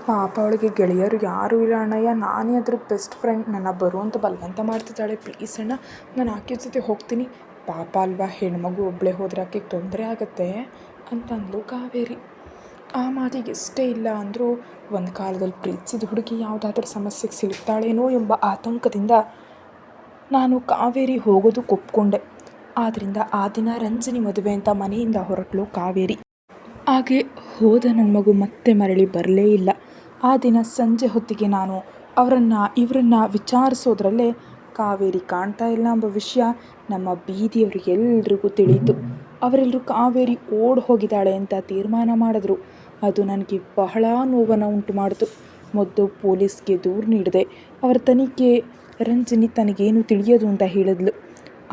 ಪಾಪ ಅವಳಿಗೆ ಗೆಳೆಯರು ಯಾರೂ ಇಲ್ಲ ಅಣ್ಣಯ್ಯ. ನಾನೇ ಅದ್ರ ಬೆಸ್ಟ್ ಫ್ರೆಂಡ್. ನನ್ನ ಬರು ಅಂತ ಬಲವಂತ ಮಾಡ್ತಿದ್ದಾಳೆ. ಪ್ಲೀಸ್ ಅಣ್ಣ, ನಾನು ಆಕೆ ಜೊತೆ ಹೋಗ್ತೀನಿ. ಪಾಪ ಅಲ್ವಾ, ಹೆಣ್ಮಗು ಒಬ್ಬಳೇ ಹೋದರೆ ಆಕೆಗೆ ತೊಂದರೆ ಆಗುತ್ತೆ ಅಂತಂದ್ಲು ಕಾವೇರಿ. ಆ ಮಾತಿಗೆ ಎಷ್ಟೇ ಇಲ್ಲ ಅಂದರೂ ಒಂದು ಕಾಲದಲ್ಲಿ ಪ್ರೀತಿಸಿದ ಹುಡುಗಿ ಯಾವುದಾದ್ರೂ ಸಮಸ್ಯೆಗೆ ಸಿಲುಕ್ತಾಳೇನೋ ಎಂಬ ಆತಂಕದಿಂದ ನಾನು ಕಾವೇರಿ ಹೋಗೋದಕ್ಕೆ ಒಪ್ಕೊಂಡೆ. ಆದ್ದರಿಂದ ಆ ದಿನ ರಂಜನಿ ಮದುವೆ ಅಂತ ಮನೆಯಿಂದ ಹೊರಟಳು ಕಾವೇರಿ. ಹಾಗೆ ಹೋದ ನನ್ನ ಮಗು ಮತ್ತೆ ಮರಳಿ ಬರಲೇ ಇಲ್ಲ. ಆ ದಿನ ಸಂಜೆ ಹೊತ್ತಿಗೆ ನಾನು ಇವರನ್ನು ವಿಚಾರಿಸೋದ್ರಲ್ಲೇ ಕಾವೇರಿ ಕಾಣ್ತಾ ಇಲ್ಲ ಎಂಬ ವಿಷಯ ನಮ್ಮ ಬೀದಿಯವರಿಗೆಲ್ರಿಗೂ ತಿಳಿಯಿತು. ಅವರೆಲ್ಲರೂ ಕಾವೇರಿ ಓಡಿ ಹೋಗಿದ್ದಾಳೆ ಅಂತ ತೀರ್ಮಾನ ಮಾಡಿದ್ರು. ಅದು ನನಗೆ ಬಹಳ ನೋವನ್ನು ಉಂಟು ಮಾಡಿತು. ಮೊದಲು ಪೊಲೀಸ್ಗೆ ದೂರು ನೀಡಿದೆ. ಅವರ ತನಿಖೆ ರಂಜನಿ ತನಗೇನು ತಿಳಿಯೋದು ಅಂತ ಹೇಳಿದ್ಲು.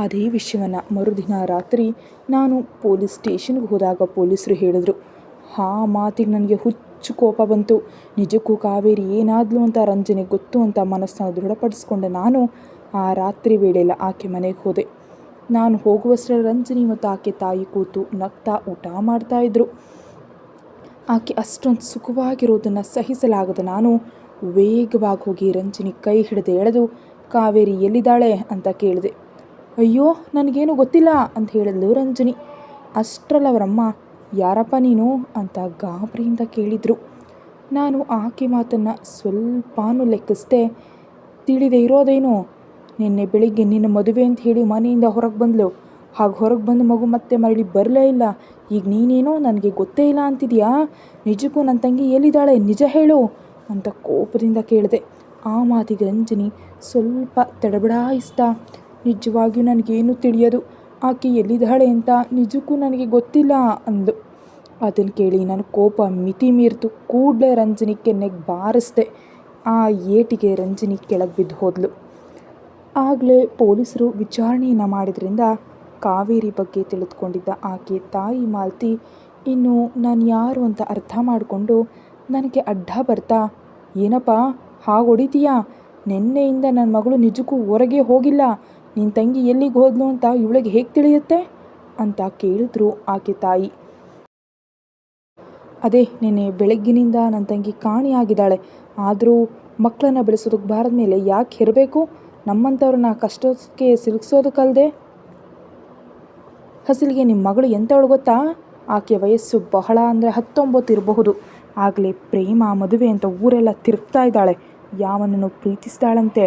ಅದೇ ವಿಷಯವನ್ನು ಮರುದಿನ ರಾತ್ರಿ ನಾನು ಪೊಲೀಸ್ ಸ್ಟೇಷನ್ಗೆ ಹೋದಾಗ ಪೊಲೀಸರು ಹೇಳಿದ್ರು. ಆ ಮಾತಿಗೆ ನನಗೆ ಹುಚ್ಚು ಕೋಪ ಬಂತು. ನಿಜಕ್ಕೂ ಕಾವೇರಿ ಏನಾದ್ಲು ಅಂತ ರಂಜನಿಗೆ ಗೊತ್ತು ಅಂತ ಮನಸ್ಸನ್ನು ದೃಢಪಡಿಸ್ಕೊಂಡೆ. ನಾನು ಆ ರಾತ್ರಿ ವೇಳೆಲ್ಲ ಆಕೆ ಮನೆಗೆ ಹೋದೆ. ನಾನು ಹೋಗುವಷ್ಟರಲ್ಲಿ ರಂಜನಿ ಮತ್ತು ಆಕೆ ತಾಯಿ ಕೂತು ನಗ್ತಾ ಊಟ ಮಾಡ್ತಾಯಿದ್ರು. ಆಕೆ ಅಷ್ಟೊಂದು ಸುಖವಾಗಿರೋದನ್ನು ಸಹಿಸಲಾಗದ ನಾನು ವೇಗವಾಗಿ ಹೋಗಿ ರಂಜನಿ ಕೈ ಹಿಡಿದು ಎಳೆದು, ಕಾವೇರಿ ಎಲ್ಲಿದ್ದಾಳೆ ಅಂತ ಕೇಳಿದೆ. ಅಯ್ಯೋ, ನನಗೇನು ಗೊತ್ತಿಲ್ಲ ಅಂತ ಹೇಳಿದ್ಲು ರಂಜನಿ. ಅಷ್ಟರಲ್ಲಿ ಅವರಮ್ಮ, ಯಾರಪ್ಪ ನೀನು ಅಂತ ಗಾಬರಿಯಿಂದ ಕೇಳಿದರು. ನಾನು ಆಕೆ ಮಾತನ್ನು ಸ್ವಲ್ಪನೂ ಲೆಕ್ಕಿಸದೆ, ತಿಳಿದೇ ಇರೋದೇನು, ನಿನ್ನೆ ಬೆಳಿಗ್ಗೆ ನಿನ್ನ ಮದುವೆ ಅಂತ ಹೇಳಿ ಮನೆಯಿಂದ ಹೊರಗೆ ಬಂದಳು. ಹಾಗೆ ಹೊರಗೆ ಬಂದ ಮಗು ಮತ್ತೆ ಮರಳಿ ಬರಲೇ ಇಲ್ಲ. ಈಗ ನೀನೇನೋ ನನಗೆ ಗೊತ್ತೇ ಇಲ್ಲ ಅಂತಿದೆಯಾ? ನಿಜಕ್ಕೂ ನನ್ನ ತಂಗಿ ಎಲ್ಲಿದ್ದಾಳೆ, ನಿಜ ಹೇಳು ಅಂತ ಕೋಪದಿಂದ ಕೇಳಿದೆ. ಆ ಮಾತಿಗೆ ರಂಜನಿ ಸ್ವಲ್ಪ ತಡಬಡಾಯಿಸ್ತಾ, ನಿಜವಾಗಿಯೂ ನನಗೇನು ತಿಳಿಯೋದು, ಆಕೆ ಎಲ್ಲಿದ್ದಾಳೆ ಅಂತ ನಿಜಕ್ಕೂ ನನಗೆ ಗೊತ್ತಿಲ್ಲ ಅಂದು. ಅದನ್ನು ಕೇಳಿ ನನ್ನ ಕೋಪ ಮಿತಿ ಮೀರಿತು. ಕೂಡಲೇ ರಂಜನಿ ಕೆನ್ನೆಗೆ ಬಾರಿಸ್ದೆ. ಆ ಏಟಿಗೆ ರಂಜನಿ ಕೆಳಗೆ ಬಿದ್ದು ಹೋದ್ಲು. ಆಗಲೇ ಪೊಲೀಸರು ವಿಚಾರಣೆಯನ್ನು ಮಾಡಿದ್ರಿಂದ ಕಾವೇರಿ ಬಗ್ಗೆ ತಿಳಿದುಕೊಂಡಿದ್ದ ಆಕೆ ತಾಯಿ ಮಾಲತಿ ಇನ್ನು ನಾನು ಯಾರು ಅಂತ ಅರ್ಥ ಮಾಡಿಕೊಂಡು ನನಗೆ ಅಡ್ಡ ಬರ್ತಾ, ಏನಪ್ಪ ಹಾಗೆ ಹೊಡಿತೀಯಾ? ನಿನ್ನೆಯಿಂದ ನನ್ನ ಮಗಳು ನಿಜಕ್ಕೂ ಹೊರಗೆ ಹೋಗಿಲ್ಲ. ನಿನ್ನ ತಂಗಿ ಎಲ್ಲಿಗೆ ಹೋದ್ಲು ಅಂತ ಇವಳಿಗೆ ಹೇಗೆ ತಿಳಿಯುತ್ತೆ ಅಂತ ಕೇಳಿದ್ರು ಆಕೆ ತಾಯಿ. ಅದೇ ನಿನ್ನೆ ಬೆಳಗ್ಗಿನಿಂದ ನನ್ನ ತಂಗಿ ಕಾಣೆಯಾಗಿದ್ದಾಳೆ. ಆದರೂ ಮಕ್ಕಳನ್ನ ಬೆಳೆಸೋದಕ್ಕೆ ಬಾರದ ಮೇಲೆ ಯಾಕೆ ಇರಬೇಕು? ನಮ್ಮಂಥವ್ರನ್ನ ಕಷ್ಟಕ್ಕೆ ಸಿಲುಕಿಸೋದಕ್ಕಲ್ಲದೆ. ಅಸಲಿಗೆ ನಿಮ್ಮ ಮಗಳು ಎಂಥವಳು ಗೊತ್ತಾ? ಆಕೆ ವಯಸ್ಸು ಬಹಳ ಅಂದರೆ 19 ಇರಬಹುದು. ಆಗಲೇ ಪ್ರೇಮ ಮದುವೆ ಅಂತ ಊರೆಲ್ಲ ತಿರುಗ್ತಾ ಇದ್ದಾಳೆ. ಯಾವನನ್ನು ಪ್ರೀತಿಸ್ತಾಳಂತೆ.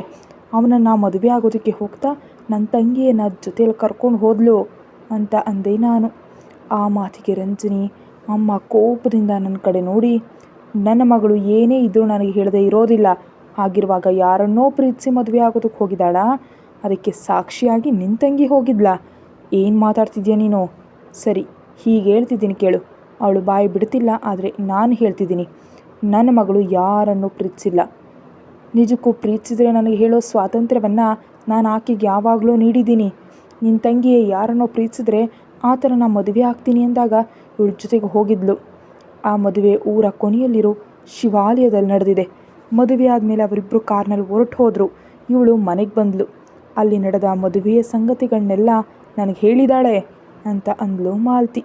ಅವನನ್ನು ಮದುವೆ ಆಗೋದಕ್ಕೆ ಹೋಗ್ತಾ ನನ್ನ ತಂಗಿಯನ್ನು ಜೊತೆಯಲ್ಲಿ ಕರ್ಕೊಂಡು ಹೋದ್ಲು ಅಂತ ಅಂದೆ ನಾನು. ಆ ಮಾತಿಗೆ ರಂಜನಿ ಅಮ್ಮ ಕೋಪದಿಂದ ನನ್ನ ಕಡೆ ನೋಡಿ, ನನ್ನ ಮಗಳು ಏನೇ ಇದ್ದರೂ ನನಗೆ ಹೇಳದೆ ಇರೋದಿಲ್ಲ. ಹಾಗಿರುವಾಗ ಯಾರನ್ನೋ ಪ್ರೀತಿಸಿ ಮದುವೆ ಆಗೋದಕ್ಕೆ ಹೋಗಿದ್ದಾಳಾ? ಅದಕ್ಕೆ ಸಾಕ್ಷಿಯಾಗಿ ನಿನ್ನ ತಂಗಿ ಹೋಗಿದ್ಲಾ? ಏನು ಮಾತಾಡ್ತಿದ್ಯಾ ನೀನು? ಸರಿ, ಹೀಗೆ ಹೇಳ್ತಿದ್ದೀನಿ ಕೇಳು. ಅವಳು ಬಾಯಿ ಬಿಡ್ತಿಲ್ಲ, ಆದರೆ ನಾನು ಹೇಳ್ತಿದ್ದೀನಿ. ನನ್ನ ಮಗಳು ಯಾರನ್ನೂ ಪ್ರೀತಿಸಿಲ್ಲ. ನಿಜಕ್ಕೂ ಪ್ರೀತಿಸಿದ್ರೆ ನನಗೆ ಹೇಳೋ ಸ್ವಾತಂತ್ರ್ಯವನ್ನು ನಾನು ಆಕೆಗೆ ಯಾವಾಗಲೂ ನೀಡಿದ್ದೀನಿ. ನಿನ್ನ ತಂಗಿ ಯಾರನ್ನೋ ಪ್ರೀತಿಸಿದ್ರೆ ಆ ಥರ ನಾನು ಮದುವೆ ಆಗ್ತೀನಿ ಅಂದಾಗ ಇವಳ ಜೊತೆಗೆ ಹೋಗಿದ್ಲು. ಆ ಮದುವೆ ಊರ ಕೊನೆಯಲ್ಲಿರೋ ಶಿವಾಲಯದಲ್ಲಿ ನಡೆದಿದೆ. ಮದುವೆ ಆದಮೇಲೆ ಅವರಿಬ್ಬರು ಕಾರ್ನಲ್ಲಿ ಹೊರಟು ಹೋದರು. ಇವಳು ಮನೆಗೆ ಬಂದಳು. ಅಲ್ಲಿ ನಡೆದ ಮದುವೆಯ ಸಂಗತಿಗಳನ್ನೆಲ್ಲ ನನಗೆ ಹೇಳಿದಾಳೆ ಅಂತ ಅಂದ್ಲು ಮಾಲತಿ.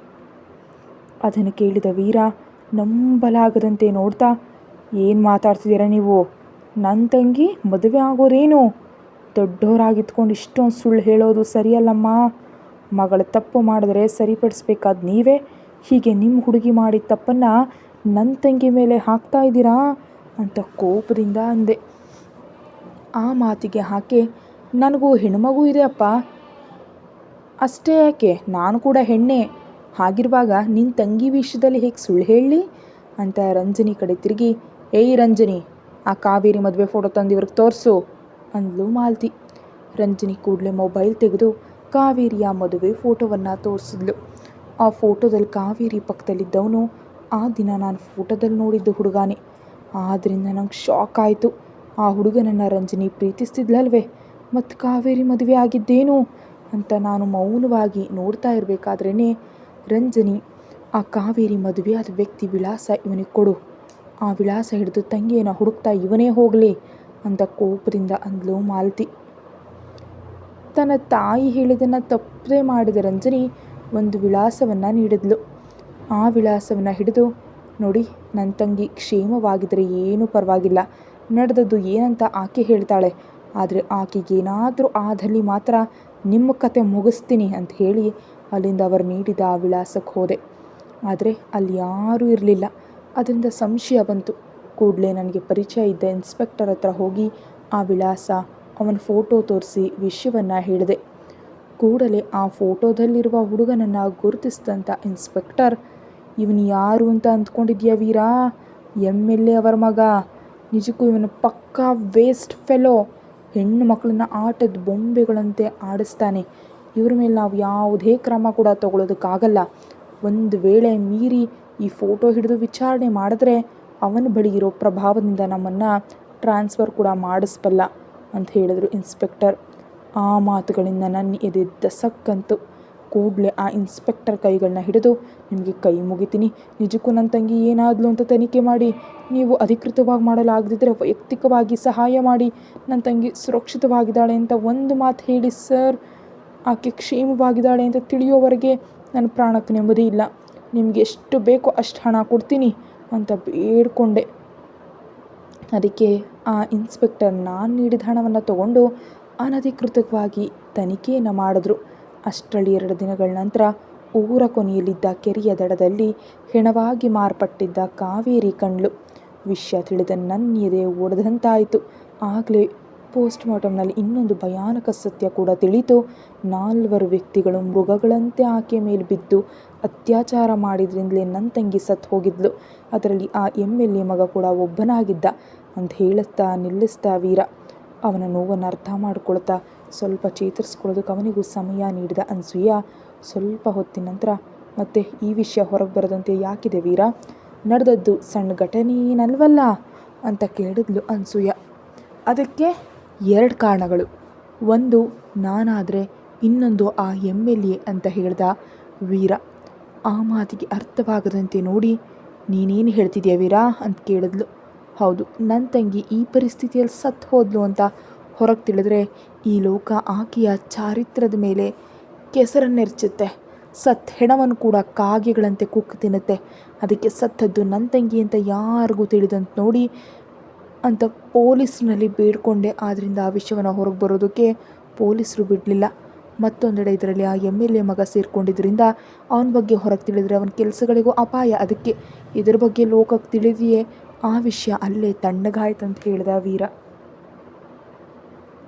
ಅದನ್ನು ಕೇಳಿದ ವೀರ ನಂಬಲಾಗದಂತೆ ನೋಡ್ತಾ, ಏನು ಮಾತಾಡ್ತಿದ್ದೀರಾ ನೀವು? ನನ್ನ ತಂಗಿ ಮದುವೆ ಆಗೋರೇನು? ದೊಡ್ಡವರಾಗಿತ್ಕೊಂಡು ಇಷ್ಟೊಂದು ಸುಳ್ಳು ಹೇಳೋದು ಸರಿಯಲ್ಲಮ್ಮ. ಮಗಳ ತಪ್ಪು ಮಾಡಿದ್ರೆ ಸರಿಪಡಿಸ್ಬೇಕಾದ ನೀವೇ ಹೀಗೆ ನಿಮ್ಮ ಹುಡುಗಿ ಮಾಡಿದ ತಪ್ಪನ್ನು ನನ್ನ ತಂಗಿ ಮೇಲೆ ಹಾಕ್ತಾ ಇದ್ದೀರಾ ಅಂತ ಕೋಪದಿಂದ ಅಂದೆ. ಆ ಮಾತಿಗೆ ಆಕೆ, ನನಗೂ ಹೆಣ್ಮಗು ಇದೆ ಅಪ್ಪ. ಅಷ್ಟೇ ಯಾಕೆ, ನಾನು ಕೂಡ ಹೆಣ್ಣೆ. ಹಾಗಿರುವಾಗ ನಿನ್ನ ತಂಗಿ ವಿಷಯದಲ್ಲಿ ಹೇಗೆ ಸುಳ್ಳು ಹೇಳಲಿ ಅಂತ ರಂಜನಿ ಕಡೆ ತಿರುಗಿ, ಏಯ್ ರಂಜನಿ, ಆ ಕಾವೇರಿ ಮದುವೆ ಫೋಟೋ ತಂದು ಇವ್ರಿಗೆ ತೋರಿಸು ಅಂದ್ಲು ಮಾಲತಿ. ರಂಜನಿ ಕೂಡಲೇ ಮೊಬೈಲ್ ತೆಗೆದು ಕಾವೇರಿಯ ಮದುವೆ ಫೋಟೋವನ್ನು ತೋರಿಸಿದ್ಲು. ಆ ಫೋಟೋದಲ್ಲಿ ಕಾವೇರಿ ಪಕ್ಕದಲ್ಲಿದ್ದವನು ಆ ದಿನ ನಾನು ಫೋಟೋದಲ್ಲಿ ನೋಡಿದ್ದು ಹುಡುಗಾನೆ. ಆದ್ದರಿಂದ ನಂಗೆ ಶಾಕ್ ಆಯಿತು. ಆ ಹುಡುಗನನ್ನು ರಂಜನಿ ಪ್ರೀತಿಸ್ತಿದ್ಲಲ್ವೇ, ಮತ್ತು ಕಾವೇರಿ ಮದುವೆ ಆಗಿದ್ದೇನು ಅಂತ ನಾನು ಮೌನವಾಗಿ ನೋಡ್ತಾ ಇರಬೇಕಾದ್ರೇ ರಂಜನಿ, ಆ ಕಾವೇರಿ ಮದುವೆಯಾದ ವ್ಯಕ್ತಿ ವಿಳಾಸ ಇವನಿಗೆ ಕೊಡು, ಆ ವಿಳಾಸ ಹಿಡಿದು ತಂಗಿಯನ್ನು ಹುಡುಕ್ತಾ ಇವನೇ ಹೋಗಲಿ ಅಂತ ಕೋಪದಿಂದ ಅಂದ್ಲು ಮಾಲತಿ. ತನ್ನ ತಾಯಿ ಹೇಳಿದ್ದನ್ನು ತಪ್ಪದೇ ಮಾಡಿದ ರಂಜನಿ ಒಂದು ವಿಳಾಸವನ್ನು ನೀಡಿದ್ಲು. ಆ ವಿಳಾಸವನ್ನು ಹಿಡಿದು ನೋಡಿ, ನನ್ನ ತಂಗಿ ಕ್ಷೇಮವಾಗಿದ್ದರೆ ಏನೂ ಪರವಾಗಿಲ್ಲ, ನಡೆದದ್ದು ಏನಂತ ಆಕೆ ಹೇಳ್ತಾಳೆ, ಆದರೆ ಆಕೆಗೇನಾದರೂ ಆದಲ್ಲಿ ಮಾತ್ರ ನಿಮ್ಮ ಕತೆ ಮುಗಿಸ್ತೀನಿ ಅಂತ ಹೇಳಿ ಅಲ್ಲಿಂದ ಅವರು ನೀಡಿದ ಆ ವಿಳಾಸಕ್ಕೆ ಹೋದೆ. ಆದರೆ ಅಲ್ಲಿ ಯಾರೂ ಇರಲಿಲ್ಲ. ಅದರಿಂದ ಸಂಶಯ ಬಂತು. ಕೂಡಲೇ ನನಗೆ ಪರಿಚಯ ಇದ್ದ ಇನ್ಸ್ಪೆಕ್ಟರ್ ಹತ್ರ ಹೋಗಿ ಆ ವಿಳಾಸ, ಅವನ ಫೋಟೋ ತೋರಿಸಿ ವಿಷಯವನ್ನು ಹೇಳಿದೆ. ಕೂಡಲೇ ಆ ಫೋಟೋದಲ್ಲಿರುವ ಹುಡುಗನನ್ನು ಗುರುತಿಸಿದಂಥ ಇನ್ಸ್ಪೆಕ್ಟರ್, ಇವನು ಯಾರು ಅಂತ ಅಂದ್ಕೊಂಡಿದ್ಯಾ ವೀರಾ? MLA ಅವರ ಮಗ. ನಿಜಕ್ಕೂ ಇವನು ಪಕ್ಕಾ ವೇಸ್ಟ್ ಫೆಲೋ. ಹೆಣ್ಣು ಮಕ್ಕಳನ್ನ ಆಟದ ಬೊಂಬೆಗಳಂತೆ ಆಡಿಸ್ತಾನೆ. ಇವ್ರ ಮೇಲೆ ನಾವು ಯಾವುದೇ ಕ್ರಮ ಕೂಡ ತಗೊಳ್ಳೋದಕ್ಕಾಗಲ್ಲ. ಒಂದು ವೇಳೆ ಮೀರಿ ಈ ಫೋಟೋ ಹಿಡಿದು ವಿಚಾರಣೆ ಮಾಡಿದ್ರೆ ಅವನ ಬಳಿ ಇರೋ ಪ್ರಭಾವದಿಂದ ನಮ್ಮನ್ನು ಟ್ರಾನ್ಸ್ಫರ್ ಕೂಡ ಮಾಡಿಸ್ಬಲ್ಲ ಅಂತ ಹೇಳಿದ್ರು ಇನ್ಸ್ಪೆಕ್ಟರ್. ಆ ಮಾತುಗಳಿಂದ ನನ್ನ ಎದೆ ದಸಕ್ಕಂತು. ಕೂಡಲೇ ಆ ಇನ್ಸ್ಪೆಕ್ಟರ್ ಕೈಗಳನ್ನ ಹಿಡಿದು, ನಿಮಗೆ ಕೈ ಮುಗಿತೀನಿ, ನಿಜಕ್ಕೂ ನನ್ನ ತಂಗಿ ಏನಾದ್ಲು ಅಂತ ತನಿಖೆ ಮಾಡಿ, ನೀವು ಅಧಿಕೃತವಾಗಿ ಮಾಡಲಾಗದಿದ್ದರೆ ವೈಯಕ್ತಿಕವಾಗಿ ಸಹಾಯ ಮಾಡಿ, ನನ್ನ ತಂಗಿ ಸುರಕ್ಷಿತವಾಗಿದ್ದಾಳೆ ಅಂತ ಒಂದು ಮಾತು ಹೇಳಿ ಸರ್. ಆಕೆ ಕ್ಷೇಮವಾಗಿದ್ದಾಳೆ ಅಂತ ತಿಳಿಯೋವರೆಗೆ ನನ್ನ ಪ್ರಾಣಕ್ಕೆ ನೆಮ್ಮದಿ ಇಲ್ಲ. ನಿಮಗೆ ಎಷ್ಟು ಬೇಕೋ ಅಷ್ಟು ಹಣ ಕೊಡ್ತೀನಿ ಅಂತ ಬೇಡ್ಕೊಂಡೆ. ಅದಕ್ಕೆ ಆ ಇನ್ಸ್ಪೆಕ್ಟರ್ ನಾನು ನೀಡಿದ ಹಣವನ್ನು ತಗೊಂಡು ಅನಧಿಕೃತವಾಗಿ ತನಿಖೆಯನ್ನು ಮಾಡಿದ್ರು. ಅಷ್ಟರಲ್ಲಿ 2 ದಿನಗಳ ನಂತರ ಊರ ಕೊನೆಯಲ್ಲಿದ್ದ ಕೆರೆಯ ದಡದಲ್ಲಿ ಹೆಣವಾಗಿ ಮಾರ್ಪಟ್ಟಿದ್ದ ಕಾವೇರಿ ಕಂಡ್ಲು. ವಿಷಯ ತಿಳಿದ ನನ್ನ ಎದೆ ಒಡೆದಂತಾಯಿತು. ಆಗಲೇ ಪೋಸ್ಟ್ಮಾರ್ಟಮ್ನಲ್ಲಿ ಇನ್ನೊಂದು ಭಯಾನಕ ಸತ್ಯ ಕೂಡ ತಿಳಿಯಿತು. 4 ವ್ಯಕ್ತಿಗಳು ಮೃಗಗಳಂತೆ ಆಕೆ ಮೇಲೆ ಬಿದ್ದು ಅತ್ಯಾಚಾರ ಮಾಡಿದ್ರಿಂದಲೇ ನನ್ನ ತಂಗಿ ಸತ್ತು ಹೋಗಿದ್ಲು. ಅದರಲ್ಲಿ ಆ MLA ಮಗ ಕೂಡ ಒಬ್ಬನಾಗಿದ್ದ ಅಂತ ಹೇಳುತ್ತಾ ನಿಲ್ಲಿಸ್ತಾ ವೀರ. ಅವನ ನೋವನ್ನು ಅರ್ಥ ಮಾಡ್ಕೊಳ್ತಾ ಸ್ವಲ್ಪ ಚೇತರಿಸ್ಕೊಳ್ಳೋದಕ್ಕೆ ಅವನಿಗೂ ಸಮಯ ನೀಡಿದ ಅನಸೂಯ ಸ್ವಲ್ಪ ಹೊತ್ತಿನ ನಂತರ, ಮತ್ತೆ ಈ ವಿಷಯ ಹೊರಗೆ ಬರದಂತೆ ಯಾಕಿದೆ ವೀರ? ನಡೆದದ್ದು ಸಣ್ಣ ಘಟನೆ ಏನಲ್ವಲ್ಲ ಅಂತ ಕೇಳಿದ್ಲು ಅನಸೂಯ. ಅದಕ್ಕೆ 2 ಕಾರಣಗಳು. ಒಂದು ನಾನಾದರೆ, ಇನ್ನೊಂದು ಆ MLA ಅಂತ ಹೇಳ್ದ ವೀರ. ಆ ಮಾತಿಗೆ ಅರ್ಥವಾಗದಂತೆ ನೋಡಿ, ನೀನೇನು ಹೇಳ್ತಿದ್ಯಾ ವೀರ ಅಂತ ಕೇಳಿದ್ಲು. ಹೌದು, ನನ್ನ ತಂಗಿ ಈ ಪರಿಸ್ಥಿತಿಯಲ್ಲಿ ಸತ್ತು ಹೋದ್ಲು ಅಂತ ಹೊರಗೆ ತಿಳಿದ್ರೆ ಈ ಲೋಕ ಆಕೆಯ ಚಾರಿತ್ರ್ಯದ ಮೇಲೆ ಕೆಸರನ್ನೆರ್ಚುತ್ತೆ. ಸತ್ತ ಹೆಣವನ್ನು ಕೂಡ ಕಾಗೆಗಳಂತೆ ಕುಕ್ಕು ತಿನ್ನುತ್ತೆ. ಅದಕ್ಕೆ ಸತ್ತದ್ದು ನನ್ನ ತಂಗಿ ಅಂತ ಯಾರಿಗೂ ತಿಳಿದಂತ ನೋಡಿ ಅಂತ ಪೊಲೀಸ್ನಲ್ಲಿ ಬೇಡ್ಕೊಂಡೆ. ಆದ್ದರಿಂದ ಆ ವಿಷಯವನ್ನು ಹೊರಗೆ ಬರೋದಕ್ಕೆ ಪೊಲೀಸರು ಬಿಡಲಿಲ್ಲ. ಮತ್ತೊಂದೆಡೆ ಇದರಲ್ಲಿ ಆ MLA ಮಗ ಸೇರಿಕೊಂಡಿದ್ದರಿಂದ ಅವನ ಬಗ್ಗೆ ಹೊರಗೆ ತಿಳಿದ್ರೆ ಅವನ ಕೆಲಸಗಳಿಗೂ ಅಪಾಯ. ಅದಕ್ಕೆ ಇದರ ಬಗ್ಗೆ ಲೋಕಕ್ಕೆ ತಿಳಿದೆಯೇ ಆ ವಿಷಯ ಅಲ್ಲೇ ತಣ್ಣಗಾಯ್ತಂತ ಹೇಳ್ದ ವೀರ.